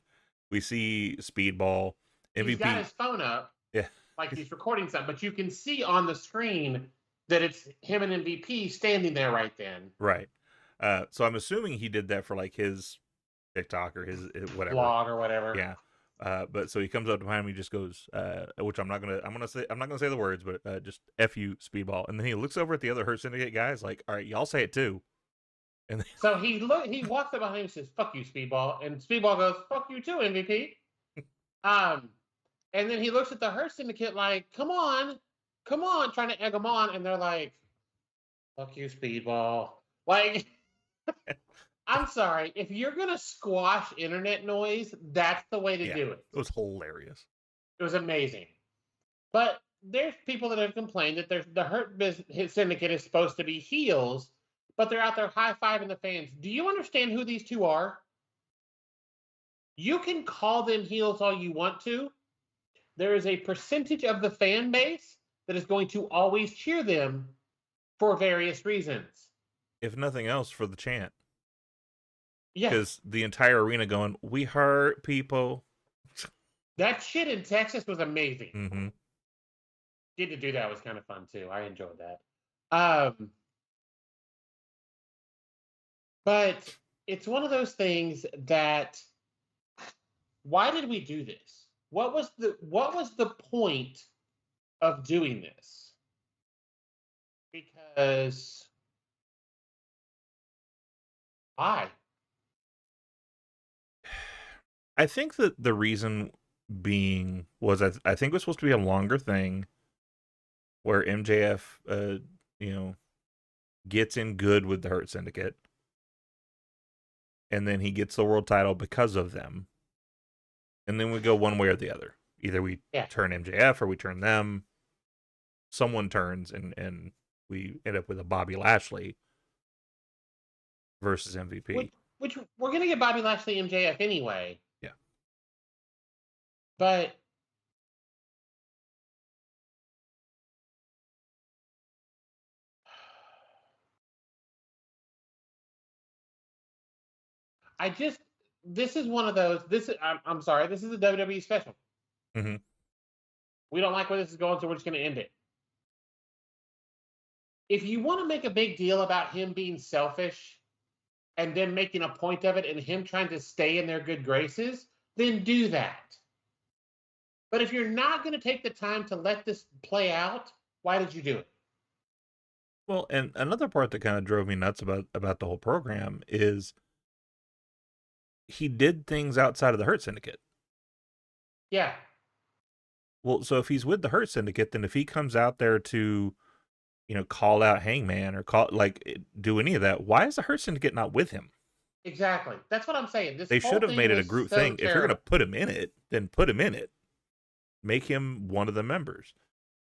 We see Speedball. MVP. He's got his phone up. Yeah. Like he's recording something, but you can see on the screen that it's him and MVP standing there right then. Right. So I'm assuming he did that for like his TikTok or his whatever blog or whatever. Yeah. But so he comes up behind me, he just goes, which I'm not gonna say the words, but just F you, Speedball. And then he looks over at the other Hurt Syndicate guys, like, all right, y'all say it too. And so he walks up behind him and says, "Fuck you, Speedball," and Speedball goes, "Fuck you too, MVP." And then he looks at the Hurt Syndicate like, come on, trying to egg them on, and they're like, "Fuck you, Speedball." Like, I'm sorry, if you're gonna squash internet noise, that's the way to do it. It was hilarious. It was amazing. But there's people that have complained that the Hurt Syndicate is supposed to be heels, but they're out there high-fiving the fans. Do you understand who these two are? You can call them heels all you want to. There is a percentage of the fan base that is going to always cheer them for various reasons. If nothing else, for the chant. Yeah. Because the entire arena going, we hurt people. That shit in Texas was amazing. Mm-hmm. Getting to do that was kind of fun, too. I enjoyed that. But it's one of those things that, why did we do this? What was the point of doing this? Because why? I think that the reason being was I think it was supposed to be a longer thing where MJF gets in good with the Hurt Syndicate, and then he gets the world title because of them. And then we go one way or the other. Either we turn MJF or we turn them. Someone turns and we end up with a Bobby Lashley versus MVP. Which we're going to get Bobby Lashley MJF anyway. Yeah. But this is one of those, I'm sorry, this is a WWE special. Mm-hmm. We don't like where this is going, so we're just going to end it. If you want to make a big deal about him being selfish and them making a point of it and him trying to stay in their good graces, then do that. But if you're not going to take the time to let this play out, why did you do it? Well, and another part that kind of drove me nuts about the whole program is he did things outside of the Hurt Syndicate. Yeah. Well, so if he's with the Hurt Syndicate, then if he comes out there to, call out Hangman or do any of that, why is the Hurt Syndicate not with him? Exactly. That's what I'm saying. They should have made it a group thing. Terrible. If you're going to put him in it, then put him in it. Make him one of the members.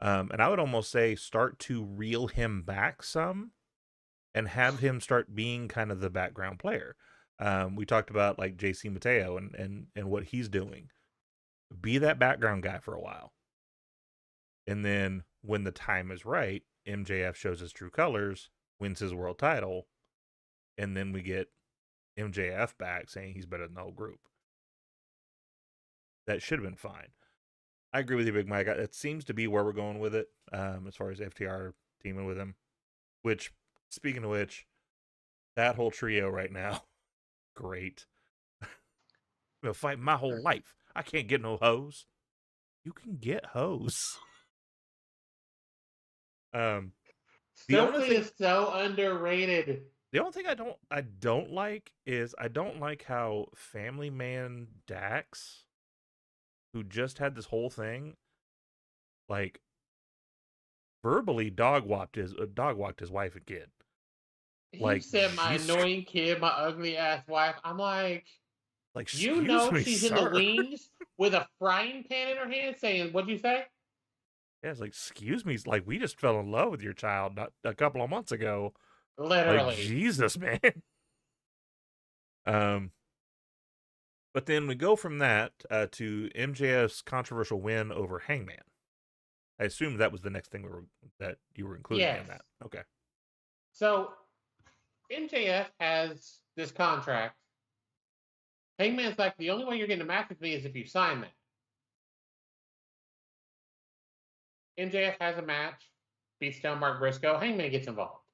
And I would almost say start to reel him back some and have him start being kind of the background player. We talked about like JC Mateo and what he's doing. Be that background guy for a while. And then when the time is right, MJF shows his true colors, wins his world title, and then we get MJF back saying he's better than the whole group. That should have been fine. I agree with you, Big Mike. It seems to be where we're going with it, as far as FTR teaming with him. Which, speaking of which, that whole trio right now, great. Been fighting my whole life. I can't get no hoes. You can get hoes. The only thing is so underrated. The only thing I don't like is I don't like how Family Man Dax, who just had this whole thing, like verbally dog walked his wife and kid. He said, "My annoying kid, my ugly ass wife." I'm like she's in the wings with a frying pan in her hand, saying, "What'd you say?" Yeah, it's like, excuse me, it's like we just fell in love with your child not a couple of months ago. Literally, like, Jesus, man. But then we go from that to MJF's controversial win over Hangman. I assume that was the next thing that you were including in that. Okay. So MJF has this contract. Hangman's like, the only way you're getting a match with me is if you sign that. MJF has a match, beats down Mark Briscoe. Hangman gets involved.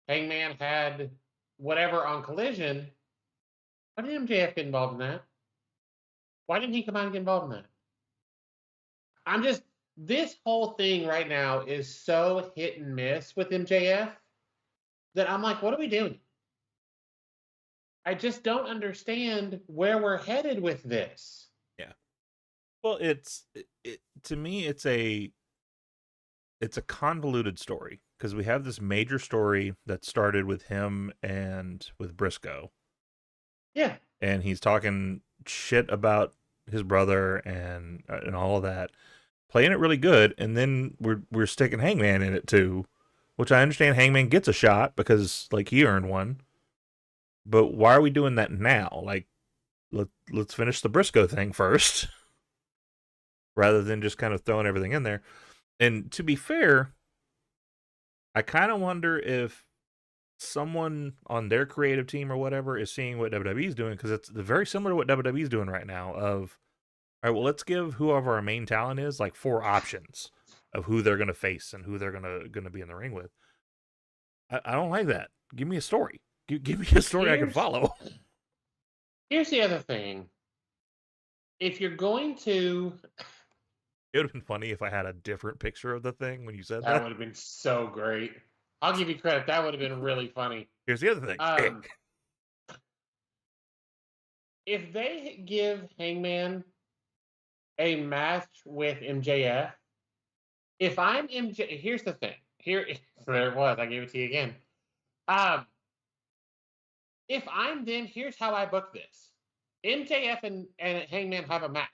Hangman had whatever on Collision. Why did MJF get involved in that? Why didn't he come out and get involved in that? This whole thing right now is so hit and miss with MJF that I'm like, what are we doing? I just don't understand where we're headed with this. Yeah. Well, to me, it's a convoluted story because we have this major story that started with him and with Briscoe. Yeah. And he's talking shit about his brother and all of that, playing it really good. And then we're sticking Hangman in it too, which I understand Hangman gets a shot because like he earned one. But why are we doing that now? Like, let's finish the Briscoe thing first, rather than just kind of throwing everything in there. And to be fair, I kind of wonder if someone on their creative team or whatever is seeing what WWE's doing, because it's very similar to what WWE's doing right now. Of, all right, well, let's give whoever our main talent is like 4 options of who they're going to face and who they're going to be in the ring with. I don't like that. Give me a story. Give me a story I can follow. Here's the other thing. If you're going to... It would have been funny if I had a different picture of the thing when you said that. That would have been so great. I'll give you credit. That would have been really funny. Here's the other thing. If they give Hangman a match with MJF, if I'm MJ... Here's the thing. There it was. I gave it to you again. If I'm them, here's how I book this. MJF and Hangman have a match.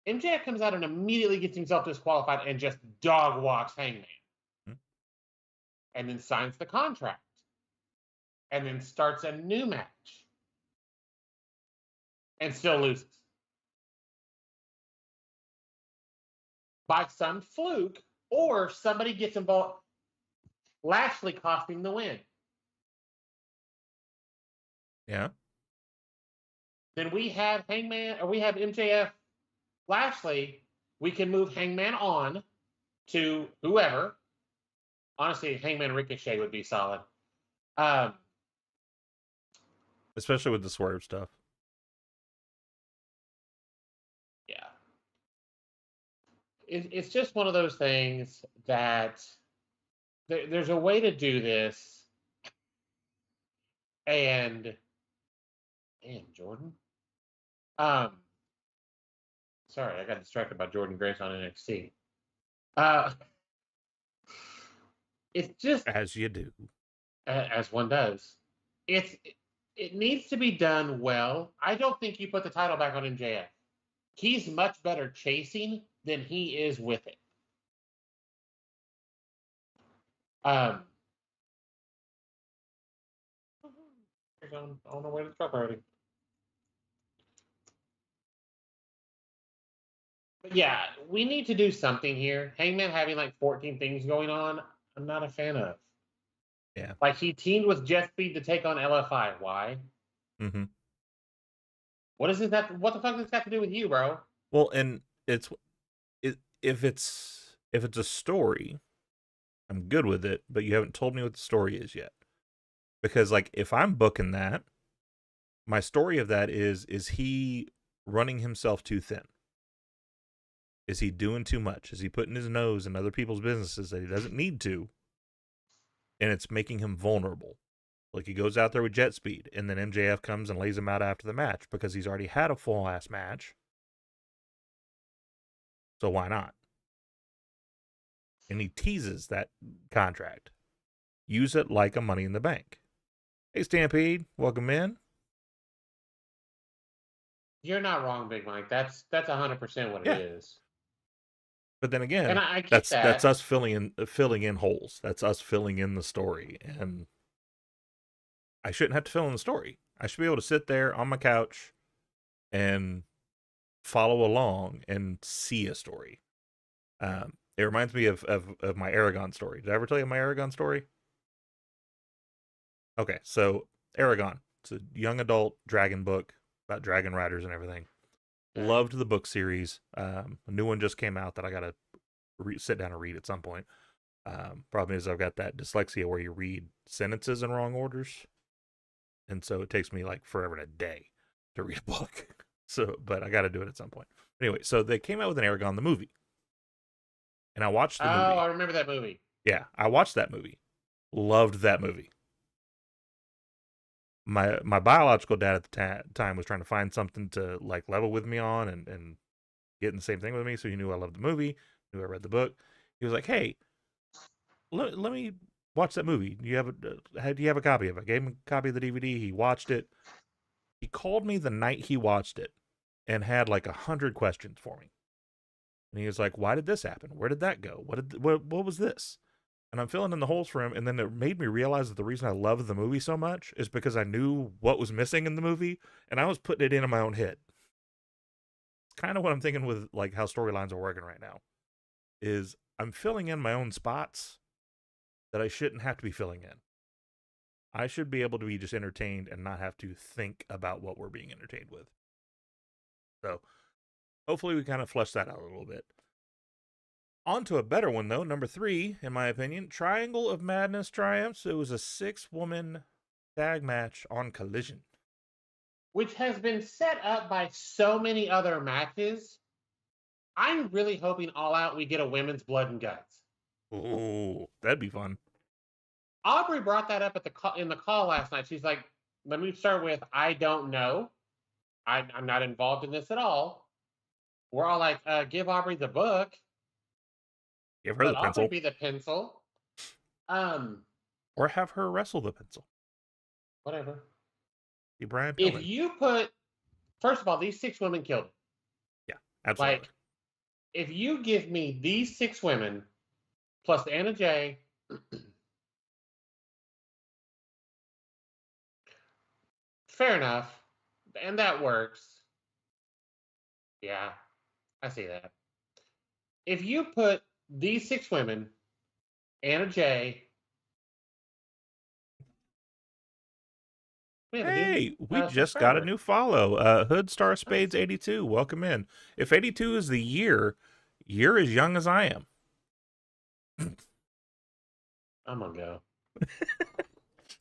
MJF comes out and immediately gets himself disqualified and just dog walks Hangman. And then signs the contract. And then starts a new match. And still loses. By some fluke, or somebody gets involved. Lashley cost him the win. Yeah. Then we have Hangman, or we have MJF, Lashley. We can move Hangman on to whoever. Honestly, Hangman Ricochet would be solid. Especially with the swerve stuff. Yeah. It's just one of those things that there's a way to do this. And Jordan. Sorry, I got distracted by Jordan Grace on NXT. It's just as you do, as one does. It needs to be done well. I don't think you put the title back on MJF. He's much better chasing than he is with it. I don't know where the truck already. But yeah, we need to do something here. Hangman having like 14 things going on, I'm not a fan of. Yeah. Like he teamed with Jet Speed to take on LFI. Why? Mm-hmm. What is it that? What the fuck does this got to do with you, bro? Well, and if it's a story, I'm good with it, but you haven't told me what the story is yet. Because like if I'm booking that, my story of that is he running himself too thin? Is he doing too much? Is he putting his nose in other people's businesses that he doesn't need to? And it's making him vulnerable. Like he goes out there with jet speed, and then MJF comes and lays him out after the match because he's already had a full-ass match. So why not? And he teases that contract. Use it like a Money in the Bank. Hey, Stampede, welcome in. You're not wrong, Big Mike. That's 100% what it is. But then again, and I get that's us filling in holes. That's us filling in the story. And I shouldn't have to fill in the story. I should be able to sit there on my couch and follow along and see a story. It reminds me of my Aragon story. Did I ever tell you my Aragon story? Okay, so Aragon. It's a young adult dragon book about dragon riders and everything. Loved the book series. A new one just came out that I got to sit down and read at some point. Problem is I've got that dyslexia where you read sentences in wrong orders. And so it takes me like forever and a day to read a book. But I got to do it at some point. Anyway, so they came out with an Aragon, the movie. And I watched the movie. Oh, I remember that movie. Yeah, I watched that movie. Loved that movie. My biological dad at the time was trying to find something to like level with me on and get in the same thing with me. So he knew I loved the movie, knew I read the book. He was like, "Hey, let me watch that movie. Do you have a copy of it?" I gave him a copy of the DVD. He watched it. He called me the night he watched it and had like 100 questions for me. And he was like, "Why did this happen? Where did that go? What was this?" and I'm filling in the holes for him. And then it made me realize that the reason I love the movie so much is because I knew what was missing in the movie, and I was putting it in my own head. Kind of what I'm thinking with like how storylines are working right now is I'm filling in my own spots that I shouldn't have to be filling in. I should be able to be just entertained and not have to think about what we're being entertained with. So hopefully we kind of flush that out a little bit. On to a better one, though. Number 3, in my opinion, Triangle of Madness triumphs. It was a 6-woman tag match on Collision, which has been set up by so many other matches. I'm really hoping All Out we get a women's Blood and Guts. Oh, that'd be fun. Aubrey brought that up in the call last night. She's like, let me start with, I don't know. I'm not involved in this at all. We're all like, give Aubrey the book. Give her the pencil. Aubrey be the pencil. Or have her wrestle the pencil. Whatever. Brian if you put, first of all, these 6 women killed it. Yeah, absolutely. Like, if you give me these 6 women plus Anna Jay, fair enough, and that works. Yeah, I see that. If you put these 6 women, Anna Jay. Hey, we just got a new follow. Hood Star Spades 82. Welcome in. If 82 is the year, you're as young as I am. I'm gonna go.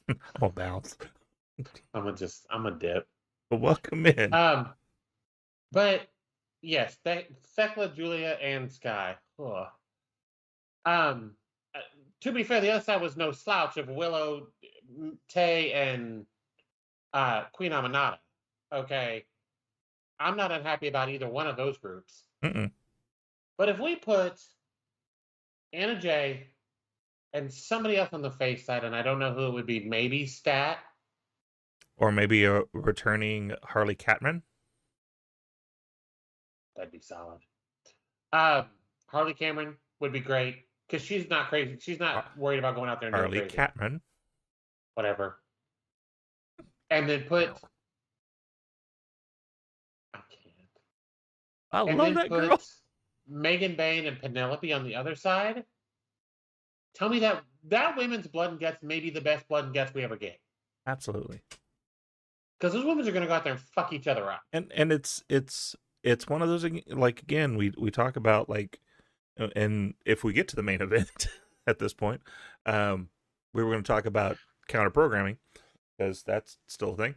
I'm gonna bounce. I'm gonna dip. But welcome in. But yes, Thekla, Julia, and Sky. Ugh. To be fair, the other side was no slouch of Willow, Tay, and Queen Aminata. Okay, I'm not unhappy about either one of those groups. Mm-mm. But if we put Anna Jay and somebody else on the face side, and I don't know who it would be, maybe Stat. Or maybe a returning Harley Catman. That'd be solid. Harley Cameron would be great because she's not crazy. She's not worried about going out there and Harley doing crazy. Catman. Whatever. And then put. I can't. I love that girl. Megan Bain and Penelope on the other side. Tell me that women's Blood and Guts may be the best Blood and Guts we ever get. Absolutely. Because those women are going to go out there and fuck each other up. And it's one of those, like, again, we talk about, like, and if we get to the main event at this point, we were going to talk about counter programming because that's still a thing.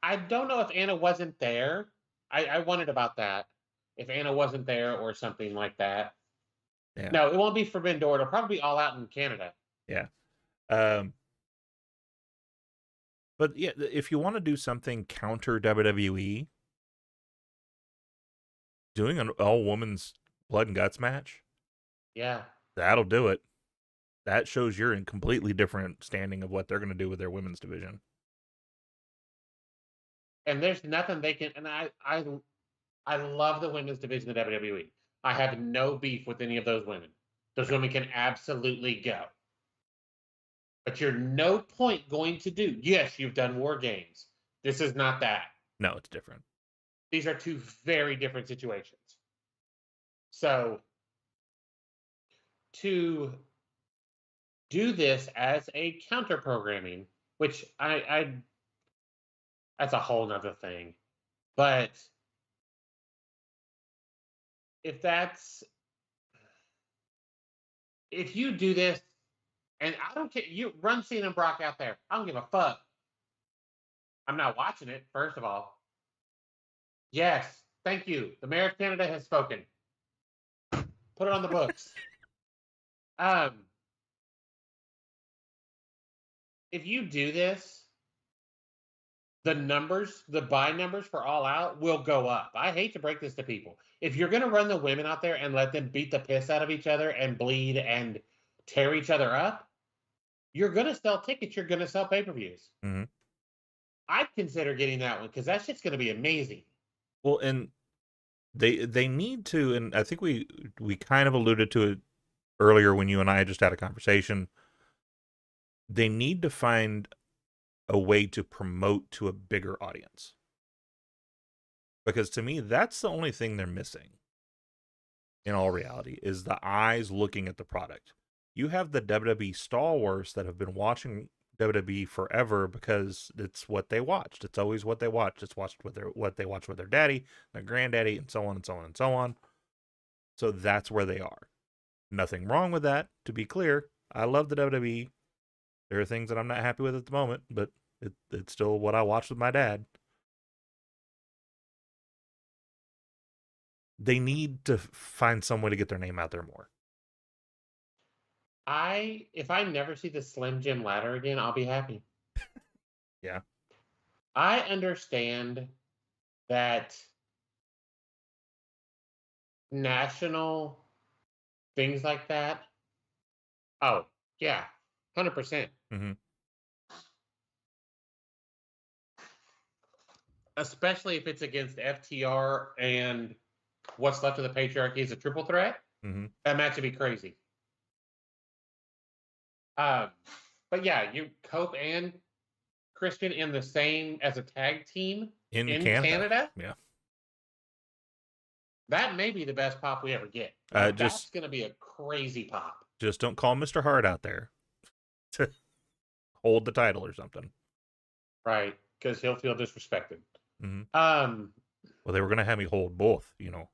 I don't know if Anna wasn't there. I wondered about that. If Anna wasn't there or something like that. Yeah. No, it won't be Forbidden Door. It'll probably be All Out in Canada. Yeah. But yeah, if you want to do something counter WWE, doing an all-women's Blood and Guts match, yeah, that'll do it. That shows you're in completely different standing of what they're going to do with their women's division. And there's nothing they can. And I love the women's division of WWE. I have no beef with any of those women. Those women can absolutely go. But you're no point going to do. Yes, you've done War Games. This is not that. No, it's different. These are 2 very different situations. So to do this as a counter programming, which I that's a whole nother thing. But if you do this, and I don't care, you run Cena and Brock out there. I don't give a fuck. I'm not watching it, first of all. Yes, thank you. The mayor of Canada has spoken. Put it on the books. If you do this, the buy numbers for All Out will go up. I hate to break this to people. If you're going to run the women out there and let them beat the piss out of each other and bleed and tear each other up, you're going to sell tickets. You're going to sell pay-per-views. Mm-hmm. I'd consider getting that one because that shit's going to be amazing. Well, and They need to, and I think we kind of alluded to it earlier when you and I just had a conversation. They need to find a way to promote to a bigger audience. Because to me, that's the only thing they're missing. In all reality, is the eyes looking at the product. You have the WWE stalwarts that have been watching WWE forever because it's what they watched. It's always what they watched. It's what they watched with their daddy, their granddaddy, and so on and so on and so on. So that's where they are. Nothing wrong with that. To be clear, I love the WWE. There are things that I'm not happy with at the moment, but it's still what I watched with my dad. They need to find some way to get their name out there more. If I never see the Slim Jim ladder again, I'll be happy. Yeah. I understand that national things like that. Oh, yeah, 100%. Mm-hmm. Especially if it's against FTR and what's left of the patriarchy is a triple threat. Mm-hmm. That match would be crazy. But yeah, you Cope and Christian in the same as a tag team in Canada. Yeah. That may be the best pop we ever get. That's going to be a crazy pop. Just don't call Mr. Hart out there to hold the title or something. Right, because he'll feel disrespected. Mm-hmm. Well, they were going to have me hold both, you know.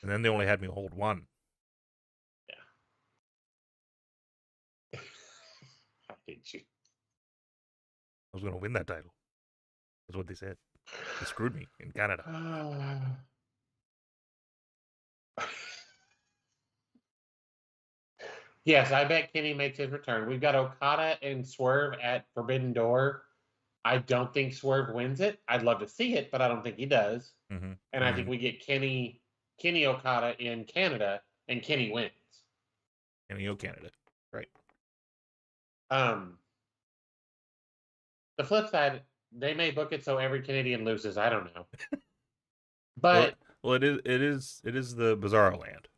And then they only had me hold one. Yeah. I hate you. I was going to win that title. That's what they said. They screwed me in Canada. Yes, I bet Kenny makes his return. We've got Okada and Swerve at Forbidden Door. I don't think Swerve wins it. I'd love to see it, but I don't think he does. Mm-hmm. And I think we get Kenny Okada in Canada, and Kenny wins. Kenny Canada, right? The flip side, they may book it so every Canadian loses. I don't know. But well, it is the Bizarro land,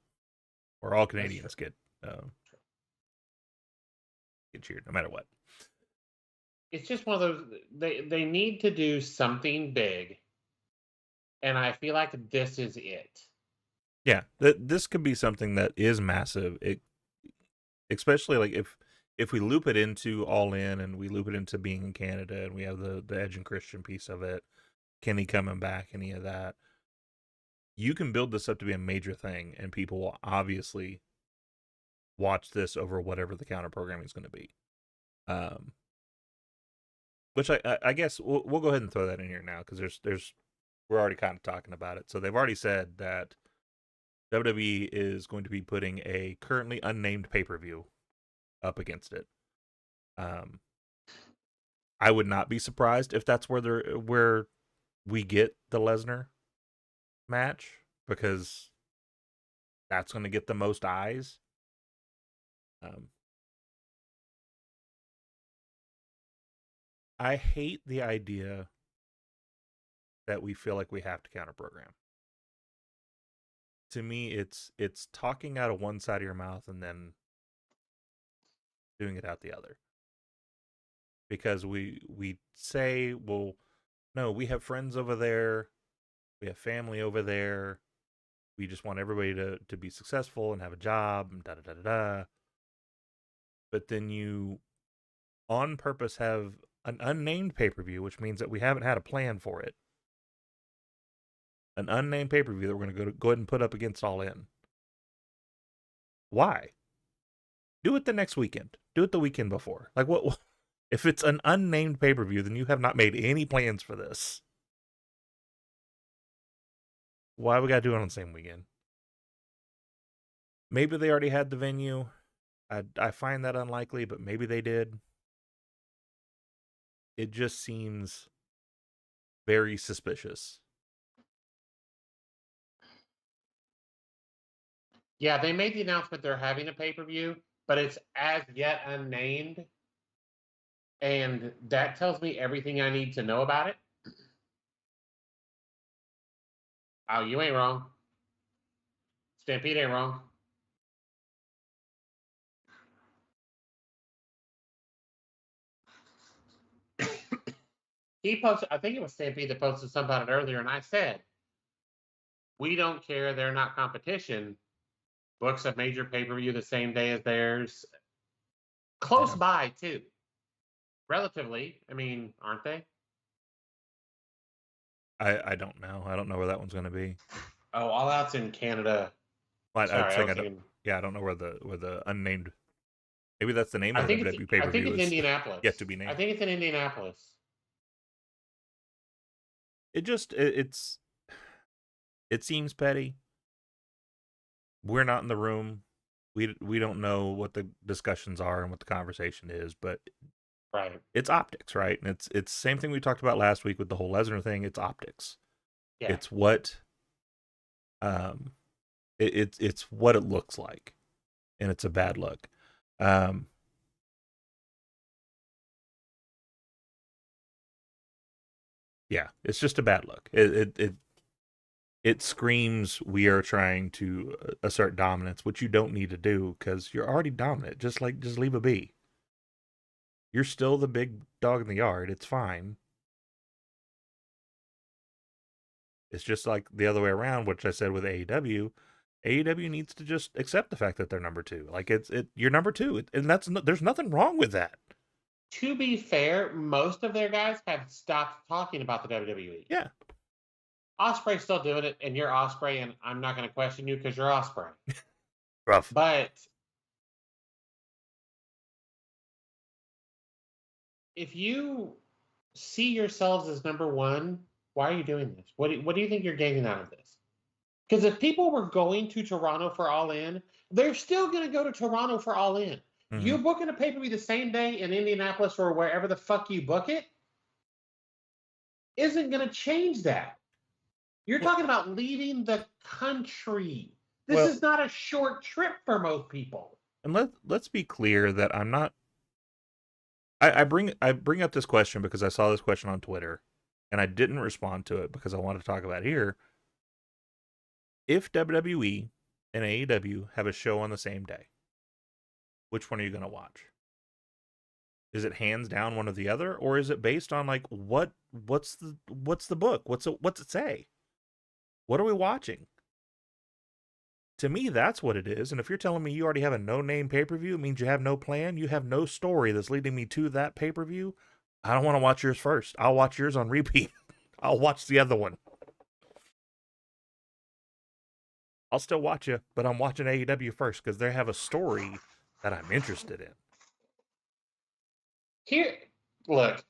where all Canadians get cheered no matter what. It's just one of those. They need to do something big, and I feel like this is it. Yeah, this could be something that is massive. Especially like if we loop it into All In and we loop it into being in Canada and we have the Edge and Christian piece of it, Kenny coming back, any of that, you can build this up to be a major thing, and people will obviously watch this over whatever the counter programming is going to be. Which I guess we'll go ahead and throw that in here now, because we're already kind of talking about it. So they've already said that WWE is going to be putting a currently unnamed pay-per-view up against it. I would not be surprised if that's where we get the Lesnar match, because that's going to get the most eyes. I hate the idea that we feel like we have to counter program. To me, it's talking out of one side of your mouth and then doing it out the other. Because we say, well, no, we have friends over there, we have family over there, we just want everybody to be successful and have a job and da da da da da. But then you on purpose have an unnamed pay-per-view, which means that we haven't had a plan for it. An unnamed pay-per-view that we're going to go ahead and put up against All In. Why? Do it the next weekend. Do it the weekend before. Like, what? If it's an unnamed pay-per-view, then you have not made any plans for this. Why we got to do it on the same weekend? Maybe they already had the venue. I find that unlikely, but maybe they did. It just seems very suspicious. Yeah, they made the announcement they're having a pay-per-view, but it's as yet unnamed. And that tells me everything I need to know about it. Oh, you ain't wrong. Stampede ain't wrong. He posted, I think it was Stampede that posted something about it earlier, and I said, we don't care, they're not competition. Books a major pay-per-view the same day as theirs. Close by, too. Relatively. I mean, aren't they? I don't know. I don't know where that one's going to be. Oh, All Out's in Canada. I don't know where the unnamed. Maybe that's the name of the WWE pay-per-view. I think it's Indianapolis. Yet to be named. I think it's in Indianapolis. It seems petty. We're not in the room. We don't know what the discussions are and what the conversation is, but right, it's optics, right? And it's same thing we talked about last week with the whole Lesnar thing. It's optics. Yeah. It's what it's what it looks like, and it's a bad look. Yeah, it's just a bad look. It screams we are trying to assert dominance, which you don't need to do because you're already dominant. Just leave a be. You're still the big dog in the yard. It's fine. It's just like the other way around, which I said with AEW. AEW needs to just accept the fact that they're number two. Like you're number two, and there's nothing wrong with that. To be fair, most of their guys have stopped talking about the WWE. Yeah. Osprey's still doing it, and you're Osprey, and I'm not going to question you because you're Osprey. Rough. But if you see yourselves as number one, why are you doing this? What do you think you're gaining out of this? Because if people were going to Toronto for All In, they're still going to go to Toronto for All In. Mm-hmm. You booking a pay-per-view the same day in Indianapolis or wherever the fuck you book it isn't going to change that. You're talking about leaving the country. This is not a short trip for most people. And let's be clear that I'm not. I bring up this question because I saw this question on Twitter, and I didn't respond to it because I wanted to talk about it here. If WWE and AEW have a show on the same day, which one are you going to watch? Is it hands down one or the other, or is it based on like what's the book? What's it say? What are we watching? To me, that's what it is. And if you're telling me you already have a no-name pay-per-view, it means you have no plan. You have no story that's leading me to that pay-per-view. I don't want to watch yours first. I'll watch yours on repeat. I'll watch the other one. I'll still watch you, but I'm watching AEW first because they have a story that I'm interested in. Here, look,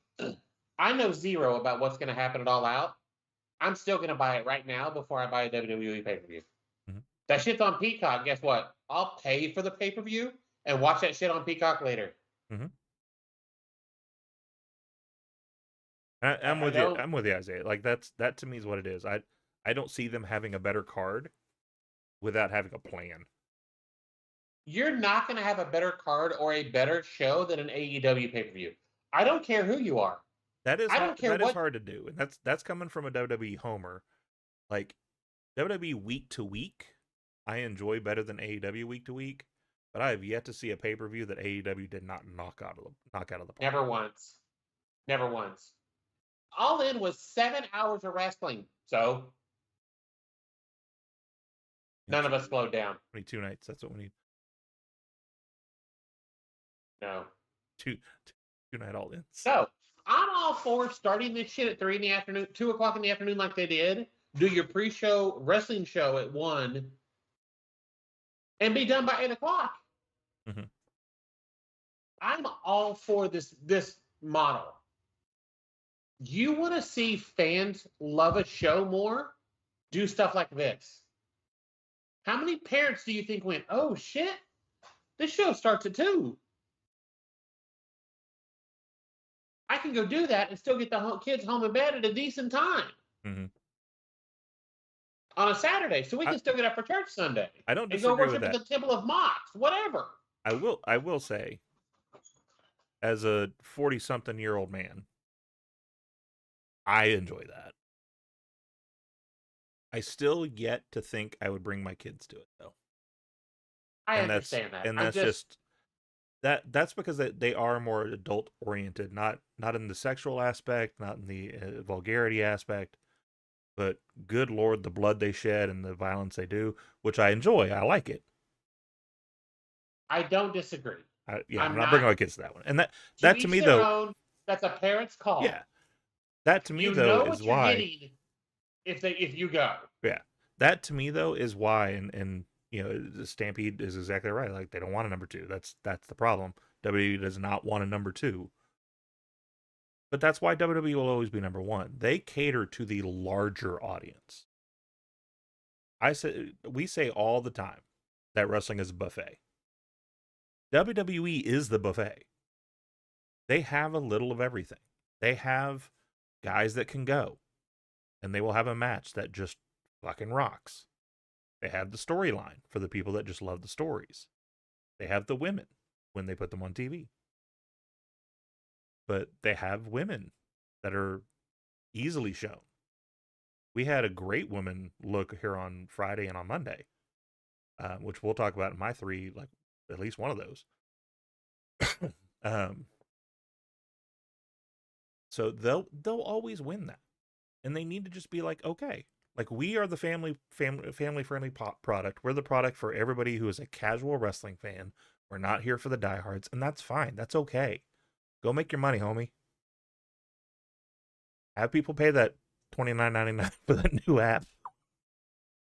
I know zero about what's going to happen at All Out. I'm still going to buy it right now before I buy a WWE pay-per-view. Mm-hmm. That shit's on Peacock. Guess what? I'll pay for the pay-per-view and watch that shit on Peacock later. Mm-hmm. I'm with you. I'm with you, Isaiah. Like that to me is what it is. I don't see them having a better card without having a plan. You're not going to have a better card or a better show than an AEW pay-per-view. I don't care who you are. That is hard to do, and that's coming from a WWE homer. Like WWE week to week, I enjoy better than AEW week to week, but I have yet to see a pay-per-view that AEW did not knock out of the park. Never once. All In was 7 hours of wrestling, so none of us slowed down. We need 2 nights. That's what we need. No. Two night All In. So I'm all for starting this shit at 3 in the afternoon, 2 o'clock in the afternoon, like they did. Do your pre-show wrestling show at 1, and be done by 8 o'clock. Mm-hmm. I'm all for this model. You want to see fans love a show more? Do stuff like this. How many parents do you think went, "Oh shit, this show starts at 2. I can go do that and still get the kids home in bed at a decent time." Mm-hmm. On a Saturday, so we can still get up for church Sunday. I don't disagree with that. And go worship at the Temple of Mox, whatever. I will say, as a 40-something-year-old man, I enjoy that. I still yet to think I would bring my kids to it though. I understand that. And that's just that's because they are more adult oriented, not in the sexual aspect, not in the vulgarity aspect, but good Lord, the blood they shed and the violence they do, which I enjoy. I like it. I don't disagree. I'm not bringing my kids to that one. And that to me though, that's a parent's call. Yeah, that to me though is why. If you go. Yeah, that to me though is why, and Stampede is exactly right. Like they don't want a number 2. That's the problem. WWE does not want a number 2. But that's why WWE will always be number 1. They cater to the larger audience. We say all the time that wrestling is a buffet. WWE is the buffet. They have a little of everything. They have guys that can go, and they will have a match that just fucking rocks. They have the storyline for the people that just love the stories. They have the women when they put them on TV. But they have women that are easily shown. We had a great woman look here on Friday and on Monday, which we'll talk about in my 3, like at least one of those. So they'll always win that, and they need to just be like, okay, like we are the family friendly product. We're the product for everybody who is a casual wrestling fan. We're not here for the diehards, and that's fine. That's okay. Go make your money, homie. Have people pay that $29.99 for that new app.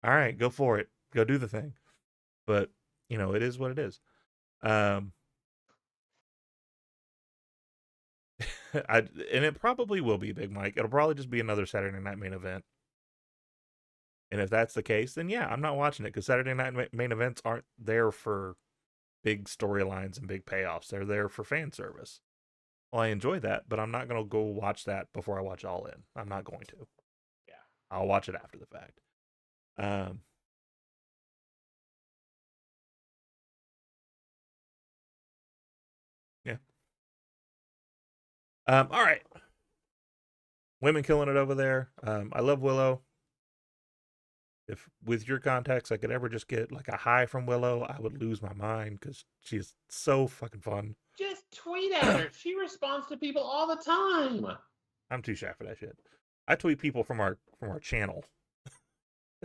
All right, go for it. Go do the thing. But, it is what it is. And it probably will be, Big Mike. It'll probably just be another Saturday night main event. And if that's the case, then yeah, I'm not watching it because Saturday night main events aren't there for big storylines and big payoffs. They're there for fan service. Well, I enjoy that, but I'm not going to go watch that before I watch All In. I'm not going to. Yeah. I'll watch it after the fact. Yeah. All right. Women killing it over there. I love Willow. If with your contacts I could ever just get like a high from Willow, I would lose my mind because she's so fucking fun. Just tweet at her. She responds to people all the time. I'm too shy for that shit. I tweet people from our channel.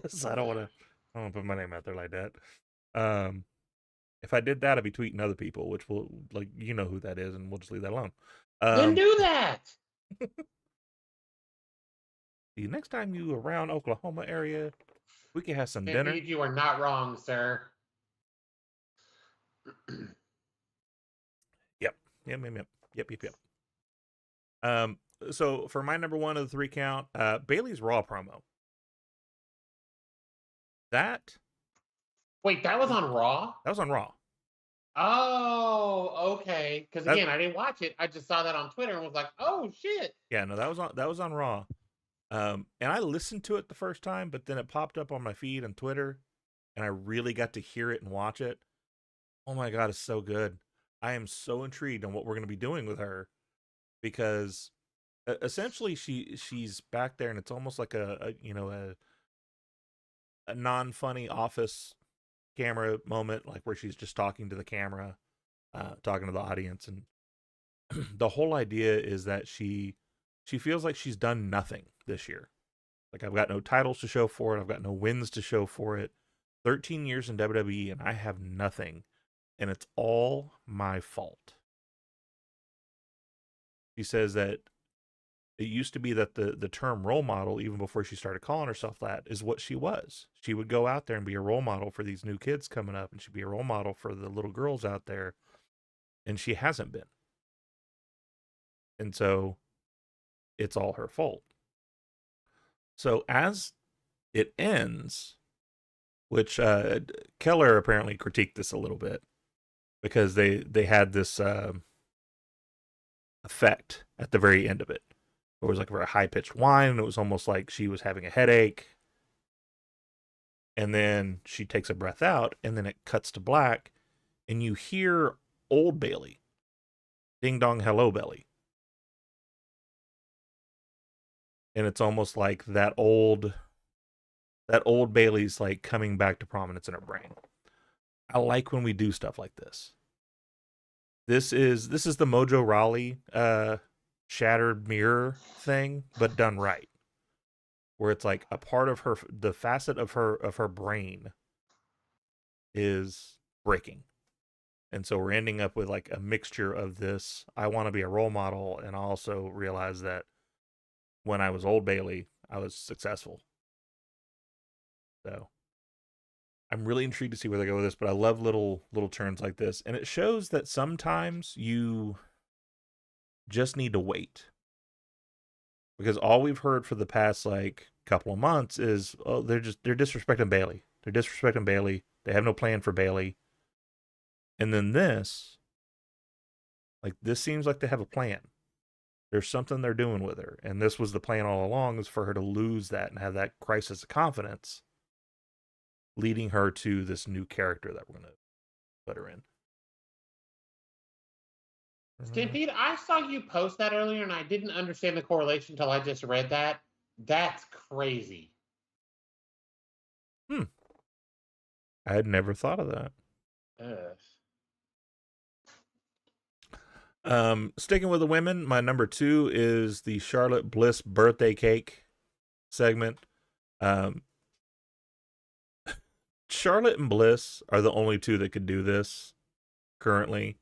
So I don't want to put my name out there like that. If I did that, I'd be tweeting other people, which will who that is, and we'll just leave that alone. Then do that. The next time you around Oklahoma area, we can have some dinner. Indeed, you are not wrong, sir. Yep. So for my number 1 of the 3 count, Bayley's Raw promo. Wait, that was on Raw? That was on Raw. Oh, okay. Because again, I didn't watch it. I just saw that on Twitter and was like, "Oh shit!" Yeah, no, that was on Raw. And I listened to it the first time, but then it popped up on my feed on Twitter, and I really got to hear it and watch it. Oh my god, it's so good! I am so intrigued on what we're going to be doing with her, because essentially she's back there, and it's almost like a non-funny office camera moment, like where she's just talking to the camera, talking to the audience, and the whole idea is that she feels like she's done nothing this year. Like, I've got no titles to show for it. I've got no wins to show for it. 13 years in WWE, and I have nothing. And it's all my fault. She says that it used to be that the term role model, even before she started calling herself that, is what she was. She would go out there and be a role model for these new kids coming up, and she'd be a role model for the little girls out there. And she hasn't been. And so it's all her fault. So as it ends, which Keller apparently critiqued this a little bit, because they had this effect at the very end of it. It was like a very high-pitched whine, and it was almost like she was having a headache. And then she takes a breath out, and then it cuts to black, and you hear old Bayley. Ding dong, hello, Belly. And it's almost like that old that Old Bailey's like coming back to prominence in her brain. I like when we do stuff like this. This is the Mojo Rawley shattered mirror thing, but done right. Where it's like a part of her, the facet of her brain is breaking. And so we're ending up with like a mixture of this. I want to be a role model, and I also realize that when I was Old Bailey, I was successful. So I'm really intrigued to see where they go with this, but I love little turns like this. And it shows that sometimes you just need to wait. Because all we've heard for the past like couple of months is, oh, they're disrespecting Bailey. They're disrespecting Bailey. They have no plan for Bailey. And then this seems like they have a plan. There's something they're doing with her. And this was the plan all along, is for her to lose that and have that crisis of confidence, leading her to this new character that we're going to put her in. Stampede, I saw you post that earlier, and I didn't understand the correlation until I just read that. That's crazy. I had never thought of that. Sticking with the women, my number 2 is the Charlotte Bliss birthday cake segment. Charlotte and Bliss are the only two that could do this currently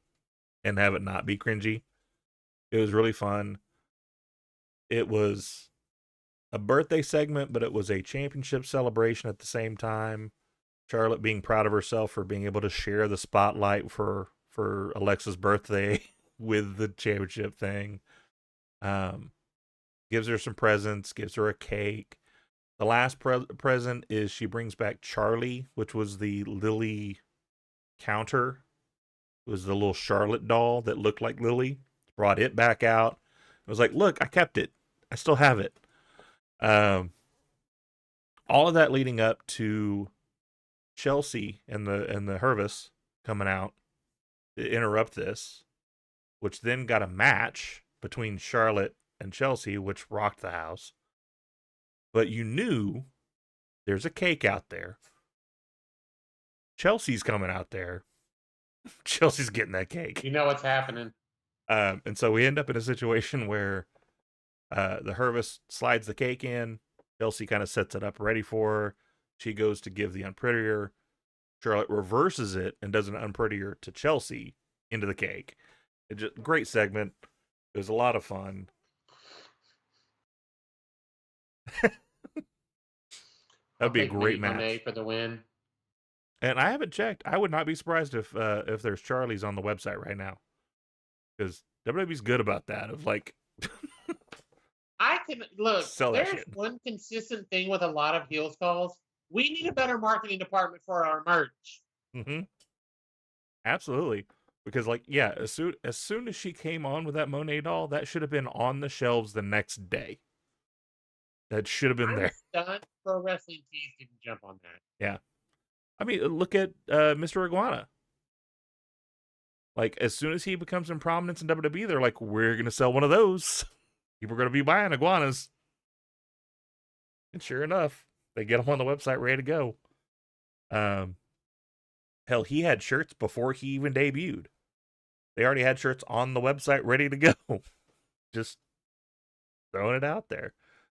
and have it not be cringy. It was really fun. It was a birthday segment, but it was a championship celebration at the same time. Charlotte being proud of herself for being able to share the spotlight for Alexa's birthday with the championship thing. Gives her some presents, gives her a cake. The last present is she brings back Charlie, which was the Lily counter. It was the little Charlotte doll that looked like Lily. Brought it back out. I was like, look, I kept it. I still have it. All of that leading up to Chelsea and the Hervis coming out to interrupt this, which then got a match between Charlotte and Chelsea, which rocked the house. But you knew there's a cake out there. Chelsea's coming out there. Chelsea's getting that cake. You know what's happening. And so we end up in a situation where the Hervis slides the cake in. Chelsea kind of sets it up ready for her. She goes to give the unprettier. Charlotte reverses it and does an unprettier to Chelsea into the cake. It just great segment. It was a lot of fun. That'd be a great match. Monet for the win. And I haven't checked. I would not be surprised if there's Charlie's on the website right now, because WWE's good about that. Of like, I can look. There's one consistent thing with a lot of heels calls. We need a better marketing department for our merch. Mm-hmm. Absolutely, because like, yeah, as soon as she came on with that Monet doll, that should have been on the shelves the next day. That should have been there. Stunned Pro Wrestling Tees didn't jump on that. Yeah. I mean, look at Mr. Iguana. Like, as soon as he becomes in prominence in WWE, they're like, we're going to sell one of those. People are going to be buying iguanas. And sure enough, they get them on the website ready to go. Hell, he had shirts before he even debuted. They already had shirts on the website ready to go. Just throwing it out there.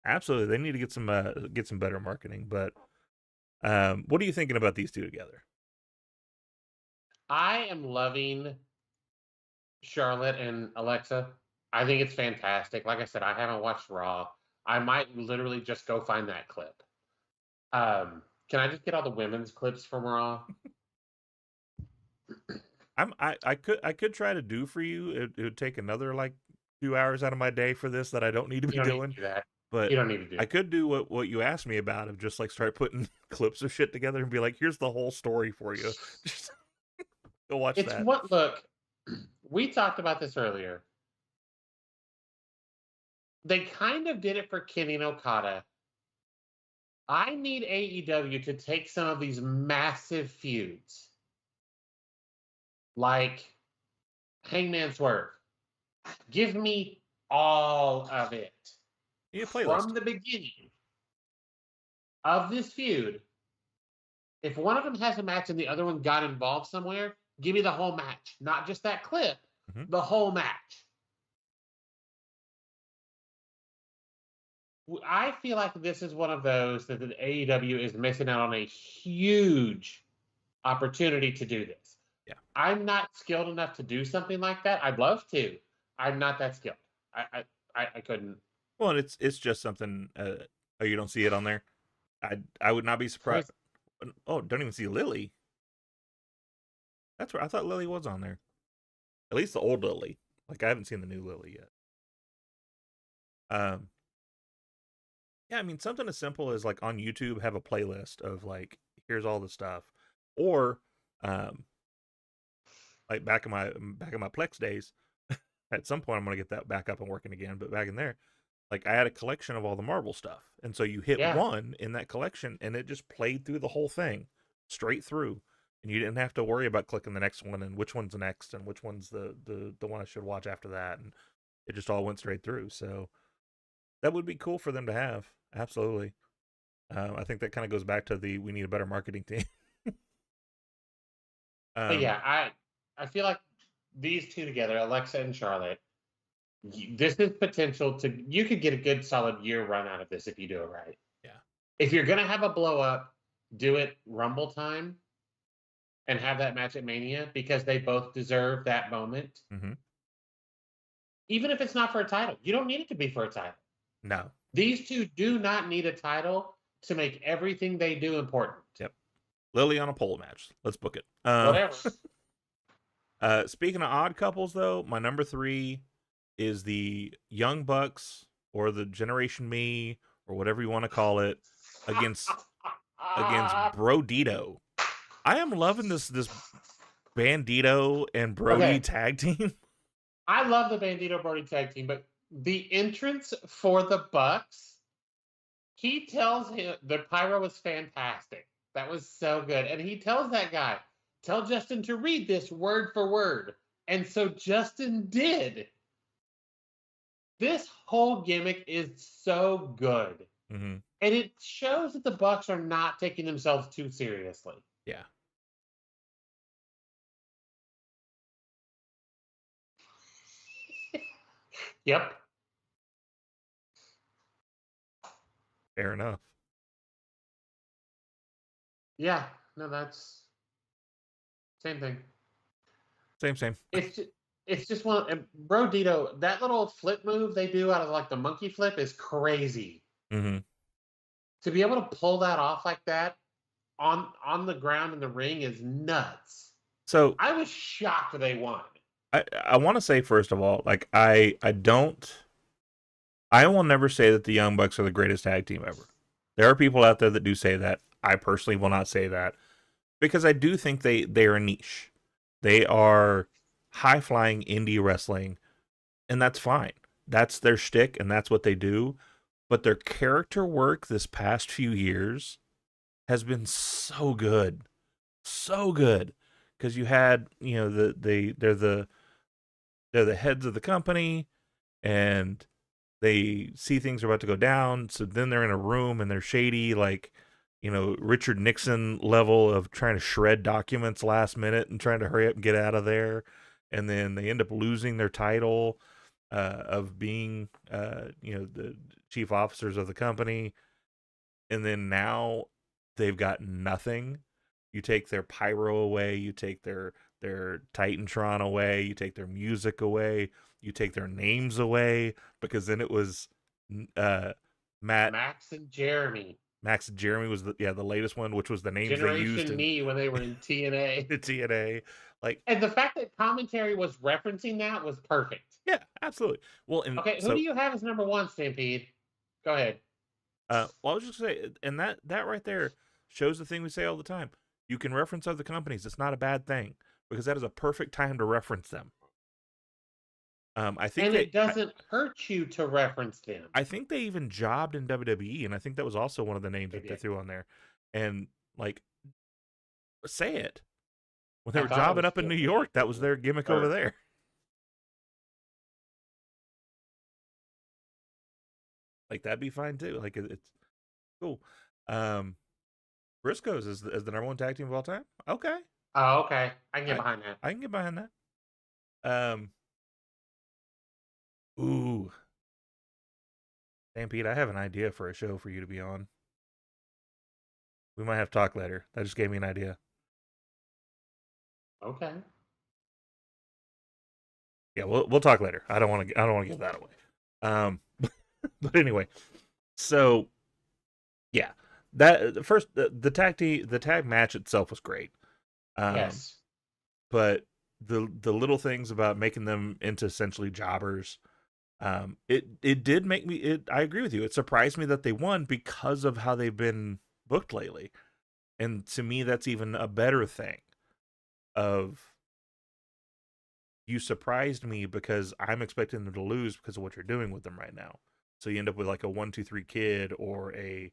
Absolutely, they need to get some better marketing. But what are you thinking about these two together? I am loving Charlotte and Alexa. I think it's fantastic. Like I said, I haven't watched Raw. I might literally just go find that clip. Can I just get all the women's clips from Raw? I could try to do for you. It would take another like 2 hours out of my day for this that I don't need to be doing. Need to do that. But you don't need to do. I could do what you asked me about, of just like start putting clips of shit together and be like, here's the whole story for you. Just go watch that. Look, we talked about this earlier. They kind of did it for Kenny and Okada. I need AEW to take some of these massive feuds, like Hangman Swerve. Give me all of it. From the beginning. of this feud, if one of them has a match and the other one got involved somewhere, give me the whole match, not just that clip, the whole match. I feel like this is one of those that the AEW is missing out on a huge opportunity to do this. Yeah. I'm not skilled enough to do something like that. I'd love to. I'm not that skilled. I couldn't. Well, it's just something. Oh, you don't see it on there? I would not be surprised. Oh, don't even see Lily. That's where I thought Lily was on there. At least the old Lily. Like, I haven't seen the new Lily yet. Yeah, I mean, something as simple as, like, on YouTube, have a playlist of, like, here's all the stuff. Or, like, back in my Plex days, at some point I'm going to get that back up and working again. But back in there, like, I had a collection of all the Marvel stuff. And so you hit one in that collection, and it just played through the whole thing, straight through. And you didn't have to worry about clicking the next one and which one's next and which one's the one I should watch after that. And it just all went straight through. So that would be cool for them to have. Absolutely. I think that kind of goes back to we need a better marketing team. But yeah, I feel like these two together, Alexa and Charlotte, this is potential you could get a good solid year run out of this if you do it right. Yeah. If you're going to have a blow up, do it Rumble time and have that match at Mania, because they both deserve that moment. Mm-hmm. Even if it's not for a title. You don't need it to be for a title. No. These two do not need a title to make everything they do important. Yep. Lily on a pole match. Let's book it. Whatever. Speaking of odd couples, though, my number 3 is the Young Bucks, or the Generation Me, or whatever you want to call it, against Brodito. I am loving this Bandito and Brody tag team. I love the Bandito Brody tag team, but the entrance for the Bucks, he tells him the pyro was fantastic. That was so good. And he tells that guy, tell Justin to read this word for word. And so Justin did. This whole gimmick is so good. Mm-hmm. And it shows that the Bucks are not taking themselves too seriously. Yeah. Yep. Fair enough. Yeah. No, that's same thing. Same. It's just one. Brodito, that little flip move they do out of like the monkey flip is crazy. Mm-hmm. To be able to pull that off like that on the ground in the ring is nuts. So I was shocked they won. I want to say, first of all, like, I will never say that the Young Bucks are the greatest tag team ever. There are people out there that do say that. I personally will not say that, because I do think they are a niche. They are high-flying indie wrestling, and that's fine. That's their shtick, and that's what they do. But their character work this past few years has been so good. So good. Because you had, they're the heads of the company, and they see things are about to go down. So then they're in a room and they're shady, like, Richard Nixon level of trying to shred documents last minute and trying to hurry up and get out of there. And then they end up losing their title of being, the chief officers of the company. And then now they've got nothing. You take their pyro away, you take their Titantron away, you take their music away, you take their names away, because then it was Max and Jeremy. Max and Jeremy was the latest one, which was the names Generation they used Me when they were in TNA. The TNA, like, and the fact that commentary was referencing that was perfect. Yeah, absolutely. Well, okay, who do you have as number 1, Stampede? Go ahead. Well, I was just gonna say, and that right there shows the thing we say all the time. You can reference other companies. It's not a bad thing, because that is a perfect time to reference them. I think, and it doesn't hurt you to reference them. I think they even jobbed in WWE, and I think that was also one of the names that they threw on there. And, like, say it. When they were jobbing up in New York, that was their gimmick over there. Like, that'd be fine too. Like, it's cool. Briscoes is the number one tag team of all time. Okay. Oh, okay. I can get behind that. I can get behind that. Ooh. Stampede, I have an idea for a show for you to be on. We might have to talk later. That just gave me an idea. Okay. Yeah, we'll talk later. I don't want to give that away. But anyway, so yeah, that first the tag match itself was great. Yes. But the little things about making them into essentially jobbers, it did make me. I agree with you. It surprised me that they won because of how they've been booked lately, and to me, that's even a better thing. You surprised me because I'm expecting them to lose because of what you're doing with them right now. So you end up with like a 1-2-3 kid or a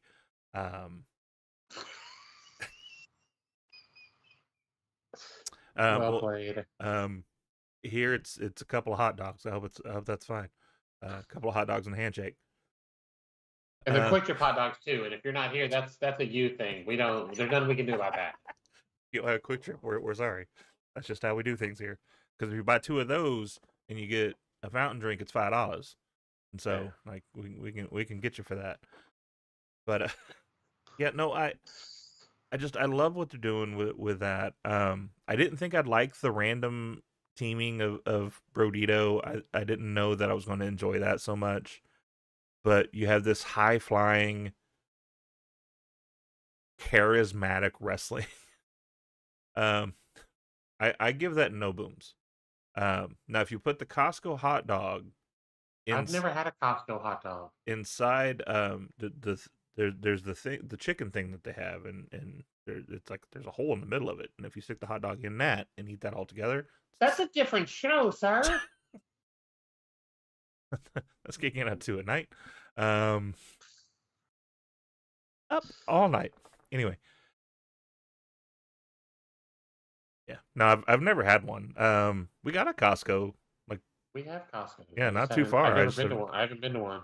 well played. Here it's a couple of hot dogs. I hope that's fine. A couple of hot dogs and a handshake. And the quick trip hot dogs too. And if you're not here, that's a you thing. There's nothing we can do about that. You have a quick trip. We're sorry. That's just how we do things here. Because if you buy 2 of those and you get a fountain drink, it's $5. And so like we can get you for that. But yeah, no, I love what they're doing with that. I didn't think I'd like the random teaming of Brodito. I didn't know that I was going to enjoy that so much. But you have this high flying, charismatic wrestling. I give that no booms. Now if you put the Costco hot dog, I've never had a Costco hot dog. Inside there's the chicken thing that they have, and it's like there's a hole in the middle of it, and if you stick the hot dog in that and eat that all together, that's a different show, sir. That's kicking out 2 at night. Up all night. Anyway. Yeah. No, I've never had one. We got a Costco. Like we have Costco. Yeah, not too far. I've never been to one. I haven't been to one.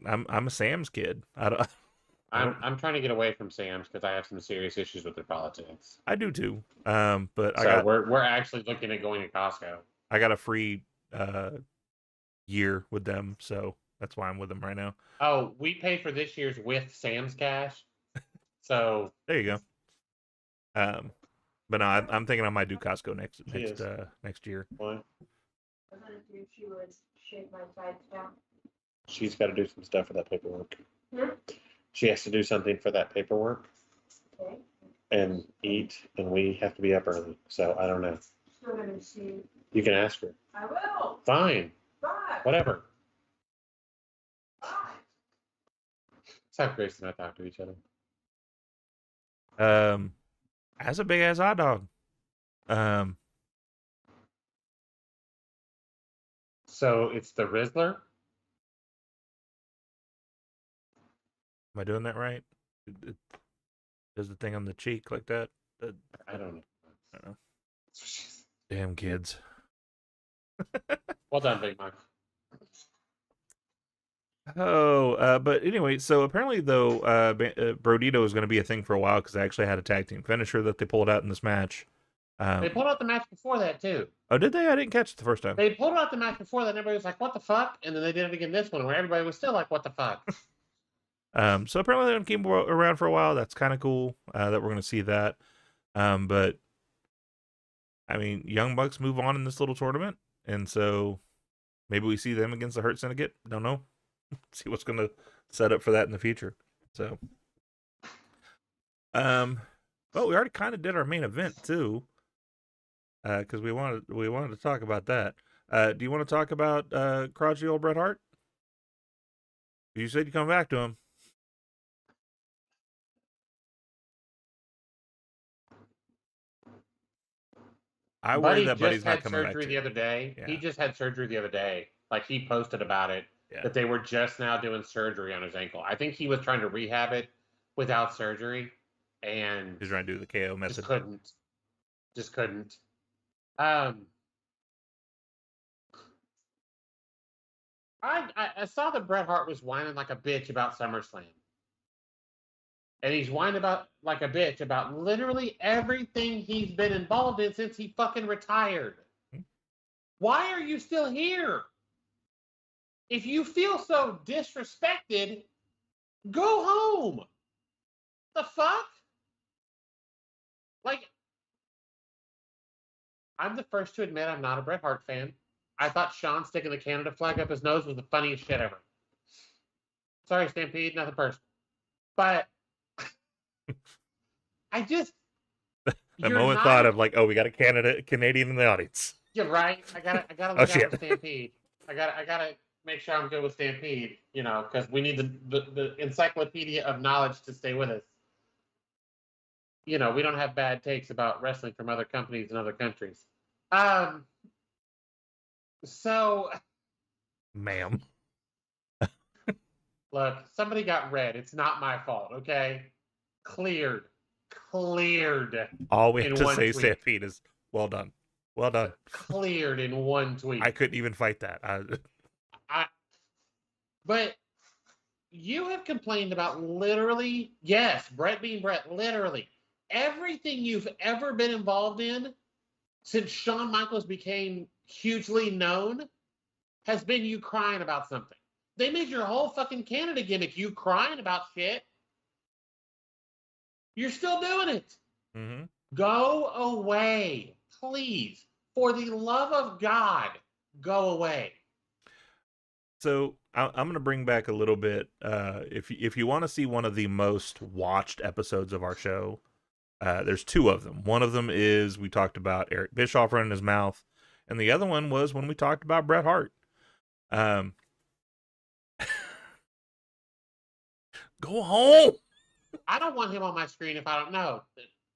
I'm a Sam's kid. I'm trying to get away from Sam's because I have some serious issues with their politics. I do too. But we're actually looking at going to Costco. I got a free year with them, so that's why I'm with them right now. Oh, we paid for this year's with Sam's cash. So there you go. But no, I'm thinking I might do Costco next year. What? I was gonna do. She would shake my sides down. She's got to do some stuff for that paperwork. Hmm? She has to do something for that paperwork. Okay. And eat, and we have to be up early. So I don't know. Still gonna see. You can ask her. I will. Fine. Bye. Whatever. Bye. Let's have Grace and I talk to each other. That's a big ass hot dog. So it's the Rizzler? Am I doing that right? Does the thing on the cheek like that? I don't know. I don't know. Damn kids. Well done, Big Mike. But anyway, so apparently though, Brodito is going to be a thing for a while because they actually had a tag team finisher that they pulled out in this match. They pulled out the match before that too. Oh, did they? I didn't catch it the first time. They pulled out the match before that, and everybody was like, "What the fuck?" And then they did it again this one, where everybody was still like, "What the fuck?" So apparently they're going to keep around for a while. That's kind of cool that we're going to see that. But I mean, Young Bucks move on in this little tournament, and so maybe we see them against the Hurt Syndicate. Don't know. See what's going to set up for that in the future. So, well, we already kind of did our main event too, because we wanted to talk about that. Do you want to talk about crotchety old Bret Hart? You said you come back to him. I worry that Buddy's not coming back. The other day. Yeah. He just had surgery the other day. Like he posted about it. Yeah. That they were just now doing surgery on his ankle. I think he was trying to rehab it without surgery, and he's trying to do the KO method. Just couldn't. I saw that Bret Hart was whining like a bitch about SummerSlam. And he's whining about like a bitch about literally everything he's been involved in since he fucking retired. Why are you still here? If you feel so disrespected, go home. The fuck? Like, I'm the first to admit I'm not a Bret Hart fan. I thought Sean sticking the Canada flag up his nose was the funniest shit ever. Sorry, Stampede, nothing personal. But I just the moment thought of like, oh, we got a Canadian in the audience. You're right. I gotta look out for Stampede. I gotta make sure I'm good with Stampede, you know, because we need the encyclopedia of knowledge to stay with us. You know, we don't have bad takes about wrestling from other companies in other countries. So, ma'am, look, somebody got red. It's not my fault, okay? Cleared. All we have to say, Stampede, is well done. Well done. Cleared in one tweet. I couldn't even fight that. But you have complained about literally, yes, Bret being Bret, literally everything you've ever been involved in since Shawn Michaels became hugely known has been you crying about something. They made your whole fucking Canada gimmick you crying about shit. You're still doing it. Mm-hmm. Go away, please. For the love of God, go away. So I'm going to bring back a little bit. If you want to see one of the most watched episodes of our show, there's two of them. One of them is we talked about Eric Bischoff running his mouth, and the other one was when we talked about Bret Hart. Go home. I don't want him on my screen if I don't know.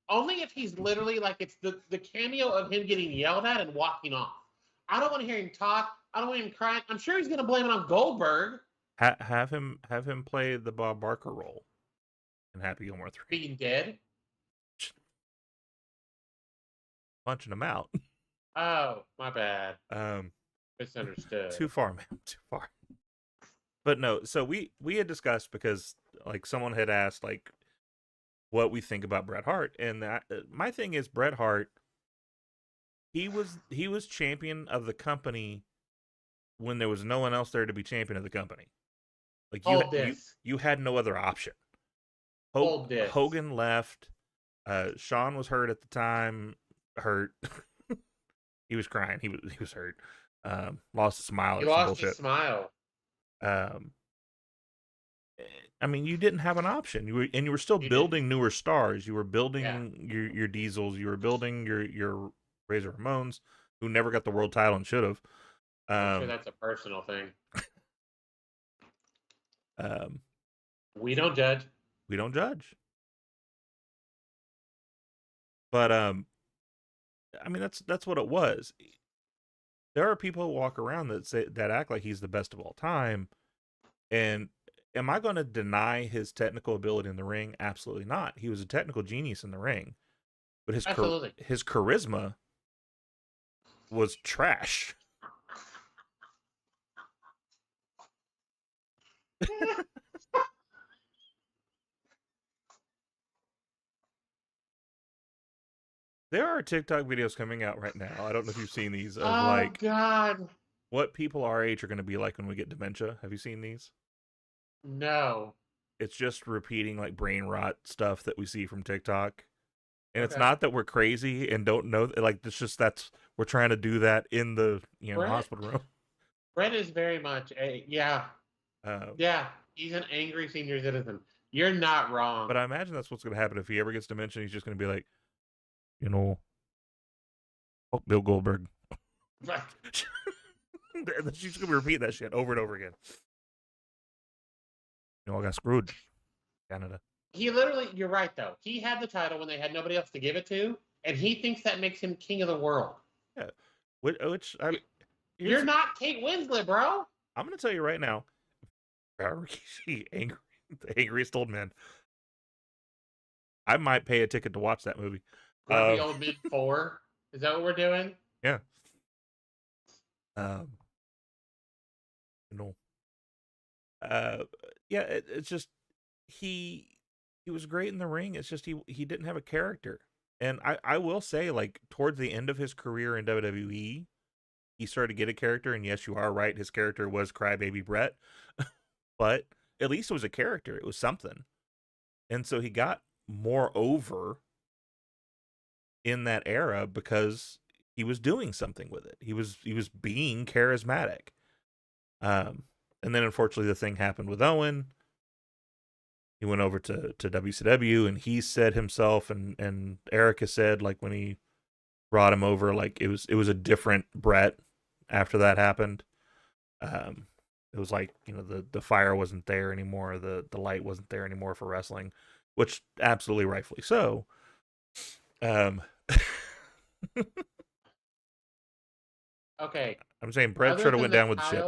Only if he's literally like it's the cameo of him getting yelled at and walking off. I don't want to hear him talk. I don't want him crying. I'm sure he's going to blame it on Goldberg. Have him play the Bob Barker role in Happy Gilmore 3. Being dead? Punching him out. Oh, my bad. Misunderstood. Too far, man. Too far. But no, so we had discussed because like someone had asked like what we think about Bret Hart, and my thing is Bret Hart. He was champion of the company when there was no one else there to be champion of the company. Like you had no other option. Hogan left. Shawn was hurt at the time. He was crying. He was hurt. Lost a smile. He lost his smile. I mean, you didn't have an option. You were still building newer stars. You were building your Diesels. You were building your Razor Ramones, who never got the world title and should have. I'm sure that's a personal thing. We don't judge. We don't judge. But I mean, that's what it was. There are people who walk around that act like he's the best of all time, and am I going to deny his technical ability in the ring? Absolutely not. He was a technical genius in the ring, but his charisma was trash. There are TikTok videos coming out right now. I don't know if you've seen these. Of God. What people our age are going to be like when we get dementia. Have you seen these? No. It's just repeating like brain rot stuff that we see from TikTok. And it's not that we're crazy and don't know. Like, it's just we're trying to do that in the hospital room. Bret is very much yeah, he's an angry senior citizen. You're not wrong. But I imagine that's what's going to happen if he ever gets dementia. He's just going to be like, fuck Bill Goldberg. She's going to repeat that shit over and over again. I got screwed. Canada. He literally, you're right though. He had the title when they had nobody else to give it to, and he thinks that makes him king of the world. Yeah. You're not Kate Winslet, bro. I'm going to tell you right now. The angriest old man. I might pay a ticket to watch that movie. Grumpy Old Men 4. Is that what we're doing? Yeah. Yeah, it's just he was great in the ring. It's just he didn't have a character. And I will say, like, towards the end of his career in WWE, he started to get a character. And yes, you are right. His character was Crybaby Brett. But at least it was a character. It was something. And so he got more over in that era because he was doing something with it. He was being charismatic. And then unfortunately the thing happened with Owen. He went over to WCW, and he said himself, and Erica said, like, when he brought him over, like, it was a different Brett after that happened. It was like, you know, the fire wasn't there anymore, the light wasn't there anymore for wrestling, which absolutely rightfully so. Okay. I'm saying Brett should have went down with the ship.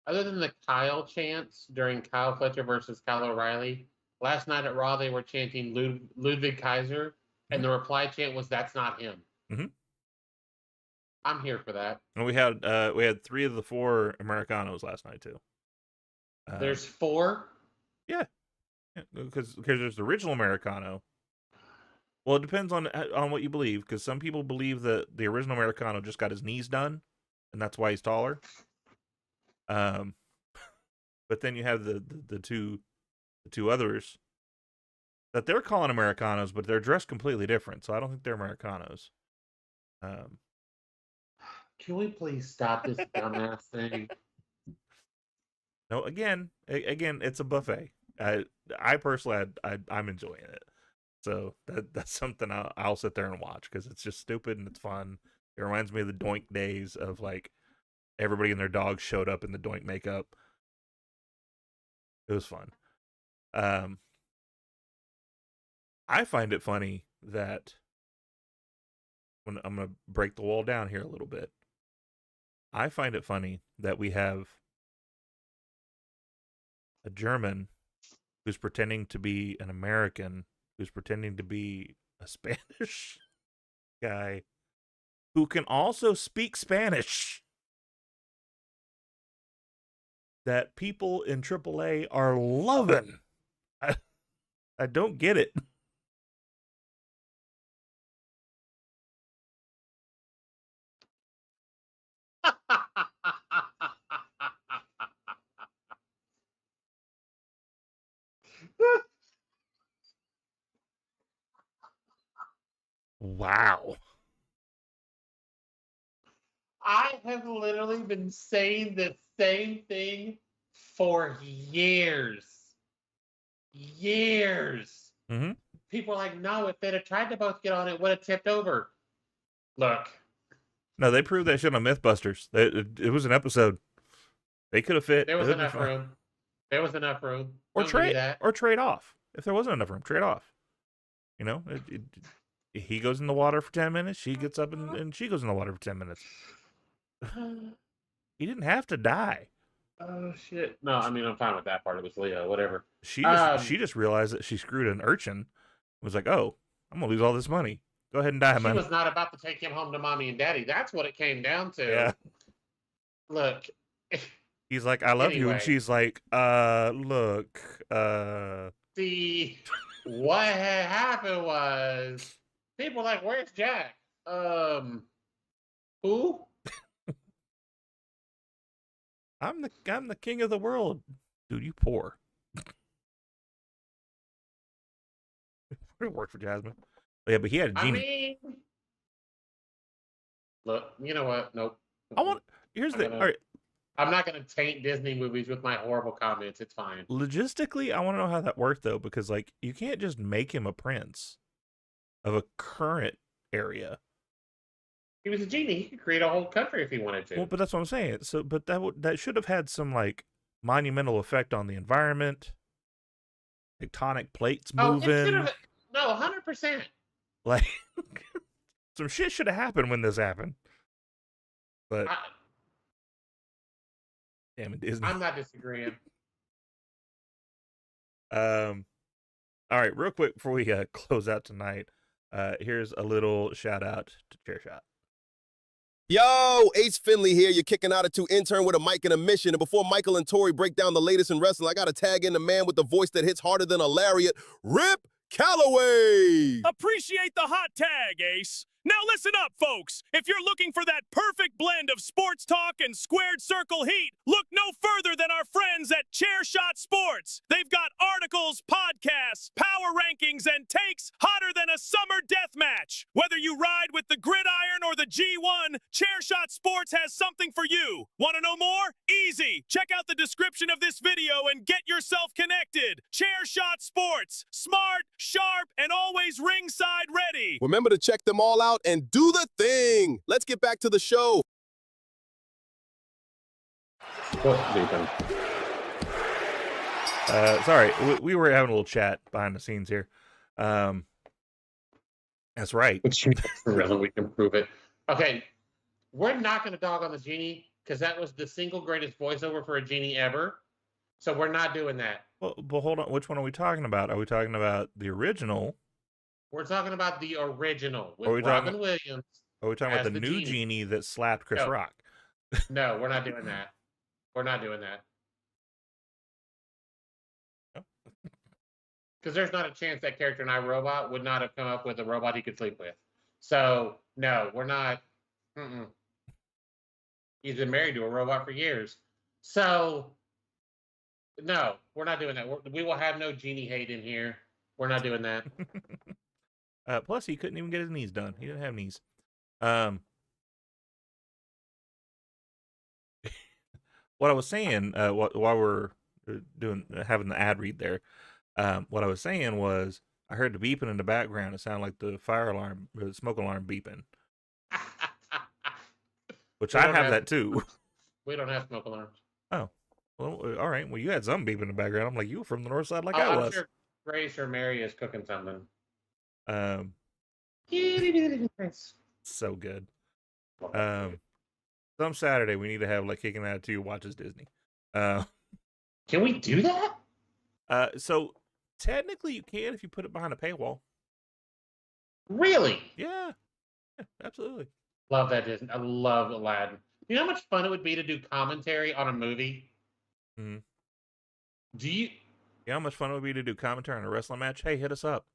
Other than the Kyle chants during Kyle Fletcher versus Kyle O'Reilly, last night at Raw they were chanting Ludwig Kaiser, and the reply chant was, "That's not him." Mm-hmm. I'm here for that. And we had 3 of the 4 Americanos last night too. There's 4? Yeah, because there's the original Americano. Well, it depends on what you believe, because some people believe that the original Americano just got his knees done, and that's why he's taller. But then you have the two others that they're calling Americanos, but they're dressed completely different, so I don't think they're Americanos. Can we please stop this dumbass thing? No, again, it's a buffet. I personally, I'm enjoying it. So that's something I'll sit there and watch, because it's just stupid and it's fun. It reminds me of the Doink days of, like, everybody and their dogs showed up in the Doink makeup. It was fun. I find it funny that when I'm going to break the wall down here a little bit, I find it funny that we have a German who's pretending to be an American, who's pretending to be a Spanish guy, who can also speak Spanish, that people in AAA are loving. I don't get it. Wow. I have literally been saying the same thing for years. Years. Mm-hmm. People are like, no, if they'd have tried to both get on, it would have tipped over. Look. No, they proved that shit on Mythbusters. It was an episode. They could have fit. There was enough room. There was enough room. Or trade off. If there wasn't enough room, trade off. You know, he goes in the water for 10 minutes. She gets up and she goes in the water for 10 minutes. He didn't have to die. Oh shit! No, I mean I'm fine with that part. It was Leo, whatever. She just realized that she screwed an urchin. Was like, oh, I'm gonna lose all this money. Go ahead and die, man. She was not about to take him home to mommy and daddy. That's what it came down to. Yeah. Look. He's like, I love you, and she's like, look, See, what had happened was people were like, where's Jack? Who? I'm the king of the world. Dude, you poor. It worked for Jasmine. Yeah, but he had a genie. I mean, look, you know what? Nope. Here's the all right. I'm not going to taint Disney movies with my horrible comments. It's fine. Logistically, I want to know how that worked, though, because, like, you can't just make him a prince of a current area. He was a genie. He could create a whole country if he wanted to. Well, but that's what I'm saying. So, but that should have had some, like, monumental effect on the environment. Tectonic plates moving. No, 100%. Like, some shit should have happened when this happened. But damn it, Disney. I'm not disagreeing. All right, real quick before we close out tonight, here's a little shout out to Chairshot. Yo, Ace Finley here. You're kicking out a 2 intern with a mic and a mission. And before Michael and Tori break down the latest in wrestling, I got to tag in the man with the voice that hits harder than a lariat, Rip Calloway. Appreciate the hot tag, Ace. Now listen up, folks. If you're looking for that perfect blend of sports talk and squared circle heat, look no further than our friends at Chairshot Sports. They've got articles, podcasts, power rankings, and takes hotter than a summer death match. Whether you ride with the gridiron or the G1, Chairshot Sports has something for you. Want to know more? Easy. Check out the description of this video and get yourself connected. Chairshot Sports. Smart, sharp, and always ringside ready. Remember to check them all out and do the thing. Let's get back to the show. Sorry, we were having a little chat behind the scenes here. That's right. Really, we can prove it. Okay, we're not going to dog on the genie because that was the single greatest voiceover for a genie ever. So we're not doing that. Well, but hold on. Which one are we talking about? Are we talking about the original? We're talking about the original with Robin Williams. Are we talking about the new genie that slapped Chris Rock? No, we're not doing that. We're not doing that. Because there's not a chance that character in iRobot would not have come up with a robot he could sleep with. So, no, we're not. He's been married to a robot for years. So, no, we're not doing that. We will have no genie hate in here. We're not doing that. Plus, he couldn't even get his knees done. He didn't have knees. What I was saying, while we're having the ad read there, what I was saying was I heard the beeping in the background. It sounded like the fire alarm, the smoke alarm beeping. Which I have that too. We don't have smoke alarms. Oh, well, all right. Well, you had some beeping in the background. I'm like, you were from the north side, like I was. I'm sure Grace or Mary is cooking something. So good. Some Saturday we need to have like Kicking Out 2 watches Disney. Can we do that? So technically you can if you put it behind a paywall. Really? Yeah, absolutely. Love that Disney. I love Aladdin. You know how much fun it would be to do commentary on a movie? Mm-hmm. Do you? Yeah, how much fun it would be to do commentary on a wrestling match? Hey, hit us up.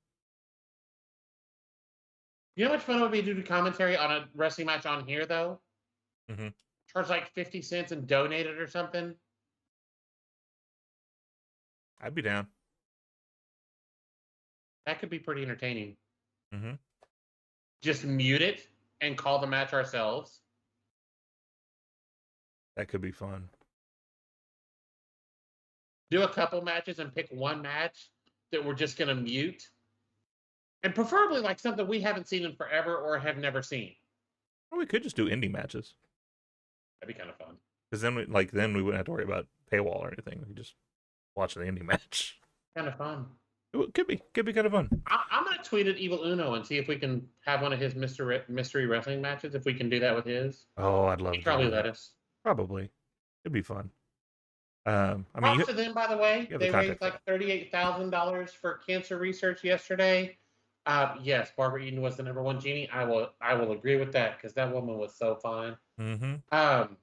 You know how much fun it would be to do commentary on a wrestling match on here, though? Mm-hmm. Charge like 50 cents and donate it or something? I'd be down. That could be pretty entertaining. Mm-hmm. Just mute it and call the match ourselves. That could be fun. Do a couple matches and pick one match that we're just going to mute. And preferably like something we haven't seen in forever or have never seen. Or we could just do indie matches. That'd be kind of fun. Because then we wouldn't have to worry about paywall or anything. We could just watch the indie match. Kind of fun. It could be kind of fun. I'm going to tweet at Evil Uno and see if we can have one of his mystery wrestling matches, if we can do that with his. Oh, I'd love to. He'd probably let us. Probably. It'd be fun. Props to them, by the way. They raised like $38,000 for cancer research yesterday. Yes, Barbara Eden was the #1 genie. I will agree with that because that woman was so fine. Mm-hmm.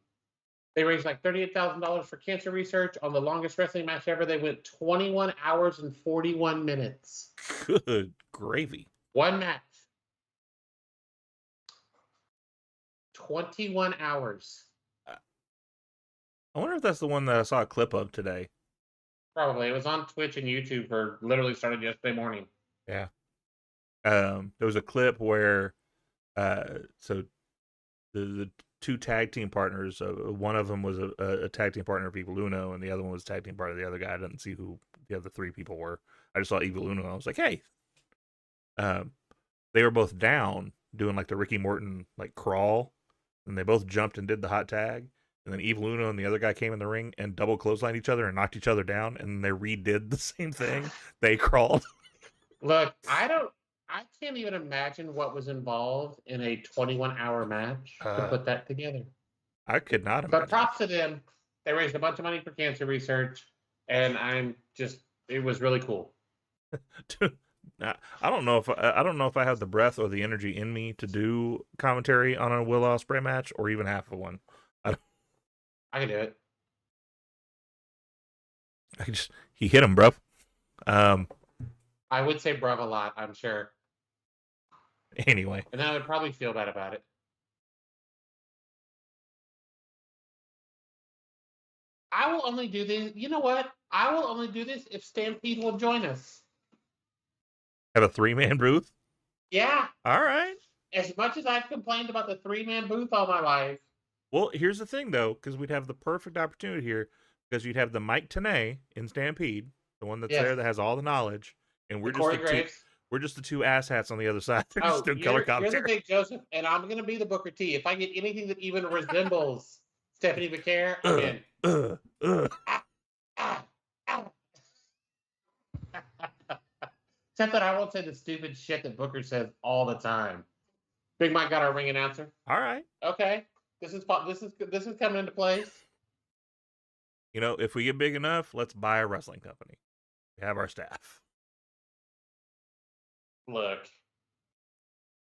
They raised like $38,000 for cancer research on the longest wrestling match ever. They went 21 hours and 41 minutes. Good gravy. One match. 21 hours. I wonder if that's the one that I saw a clip of today. Probably. It was on Twitch and YouTube for literally started yesterday morning. Yeah. There was a clip where so the two tag team partners, one of them was a tag team partner of Evil Uno, and the other one was a tag team partner of the other guy. I didn't see who the other three people were. I just saw Evil Uno, and I was like, hey. They were both down doing like the Ricky Morton like crawl, and they both jumped and did the hot tag. And then Evil Uno and the other guy came in the ring and double clotheslined each other and knocked each other down, and they redid the same thing. They crawled. Look, I can't even imagine what was involved in a 21-hour match to put that together. I could not imagine. But props to them. They raised a bunch of money for cancer research, and it was really cool. I don't know if I have the breath or the energy in me to do commentary on a Will Ospreay match or even half of one. I can do it. He hit him, bro. I would say bruv a lot, I'm sure. Anyway. And I would probably feel bad about it. I will only do this. You know what? I will only do this if Stampede will join us. Have a 3-man booth? Yeah. All right. As much as I've complained about the 3-man booth all my life. Well, here's the thing, though, because we'd have the perfect opportunity here, because you'd have the Mike Tenay in Stampede, the one that's there that has all the knowledge, and we're just the two asshats on the other side. They're just doing color commentary. You're the big Joseph, and I'm going to be the Booker T. If I get anything that even resembles Stephanie McCare, I'm in. Except that I won't say the stupid shit that Booker says all the time. Big Mike got our ring announcer. All right. Okay. This is coming into place. You know, if we get big enough, let's buy a wrestling company. We have our staff. Look,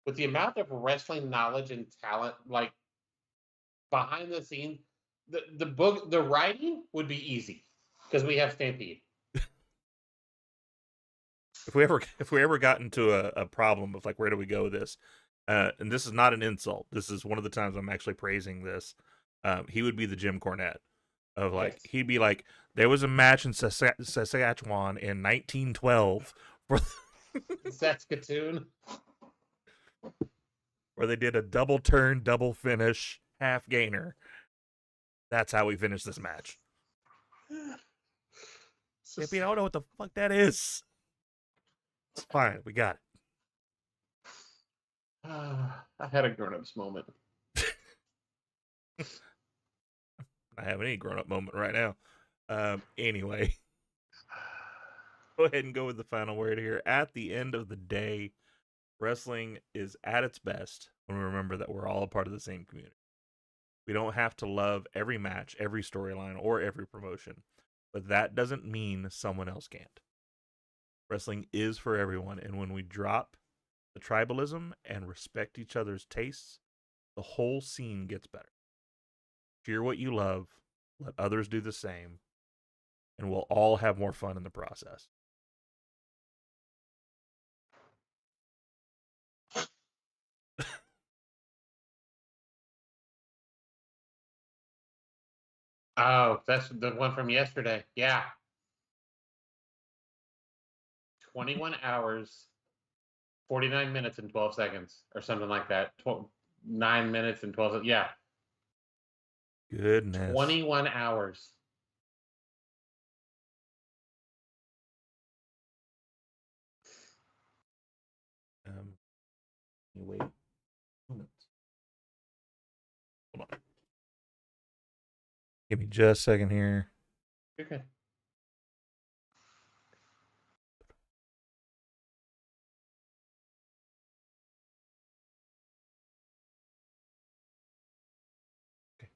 with the amount of wrestling knowledge and talent, like behind the scenes, the writing would be easy because we have Stampede. If we ever got into a problem of like, where do we go with this? And this is not an insult. This is one of the times I'm actually praising this. He would be the Jim Cornette of like, he'd be like, there was a match in Saskatchewan in 1912 Saskatoon, where they did a double turn, double finish, half gainer. That's how we finished this match. I don't know what the fuck that is. It's fine. We got it. I had a grown-ups moment. I have any grown-up moment right now. Anyway, go ahead and go with the final word here. At the end of the day, wrestling is at its best when we remember that we're all a part of the same community. We don't have to love every match, every storyline, or every promotion, but that doesn't mean someone else can't. Wrestling is for everyone, and when we drop the tribalism and respect each other's tastes, the whole scene gets better. Cheer what you love, let others do the same, and we'll all have more fun in the process. Oh, that's the one from yesterday. Yeah. 21 hours, 49 minutes and 12 seconds, or something like that. 9 minutes and 12 seconds. Yeah. Goodness. 21 hours. Wait. Hold on. Give me just a second here. Okay.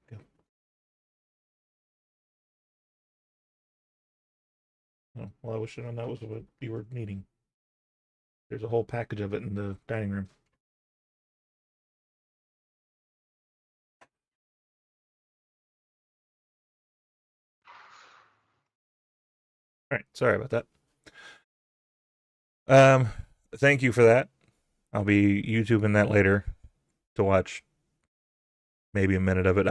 Go. Oh, well, I wish I known that was what you were needing. There's a whole package of it in the dining room. All right, sorry about that. Thank you for that. I'll be YouTubing that later to watch maybe a minute of it.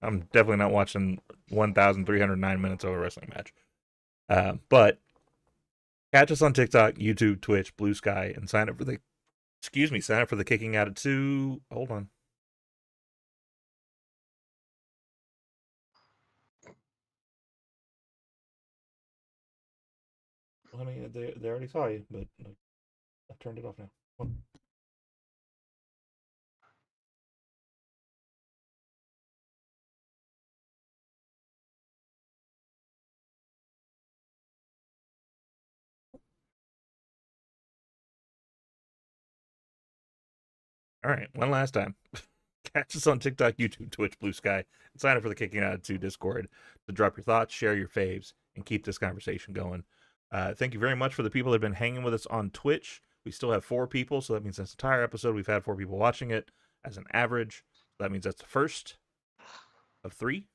I'm definitely not watching 1,309 minutes of a wrestling match. But catch us on TikTok, YouTube, Twitch, BlueSky, and sign up for the Kicking Out at 2. Hold on. I mean, they already saw you, but I turned it off now. All right, one last time. Catch us on TikTok, YouTube, Twitch, BlueSky, and sign up for the Kicking Out at 2 Discord to drop your thoughts, share your faves, and keep this conversation going. Thank you very much for the people that have been hanging with us on Twitch. We still have 4 people, so that means this entire episode we've had 4 people watching it as an average. That means that's the first of 3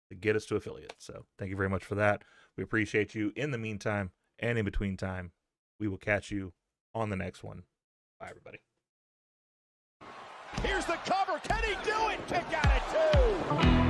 to get us to affiliate. So thank you very much for that. We appreciate you. In the meantime and in between time, we will catch you on the next one. Bye, everybody. Here's the cover. Can he do it? Kick out at 2.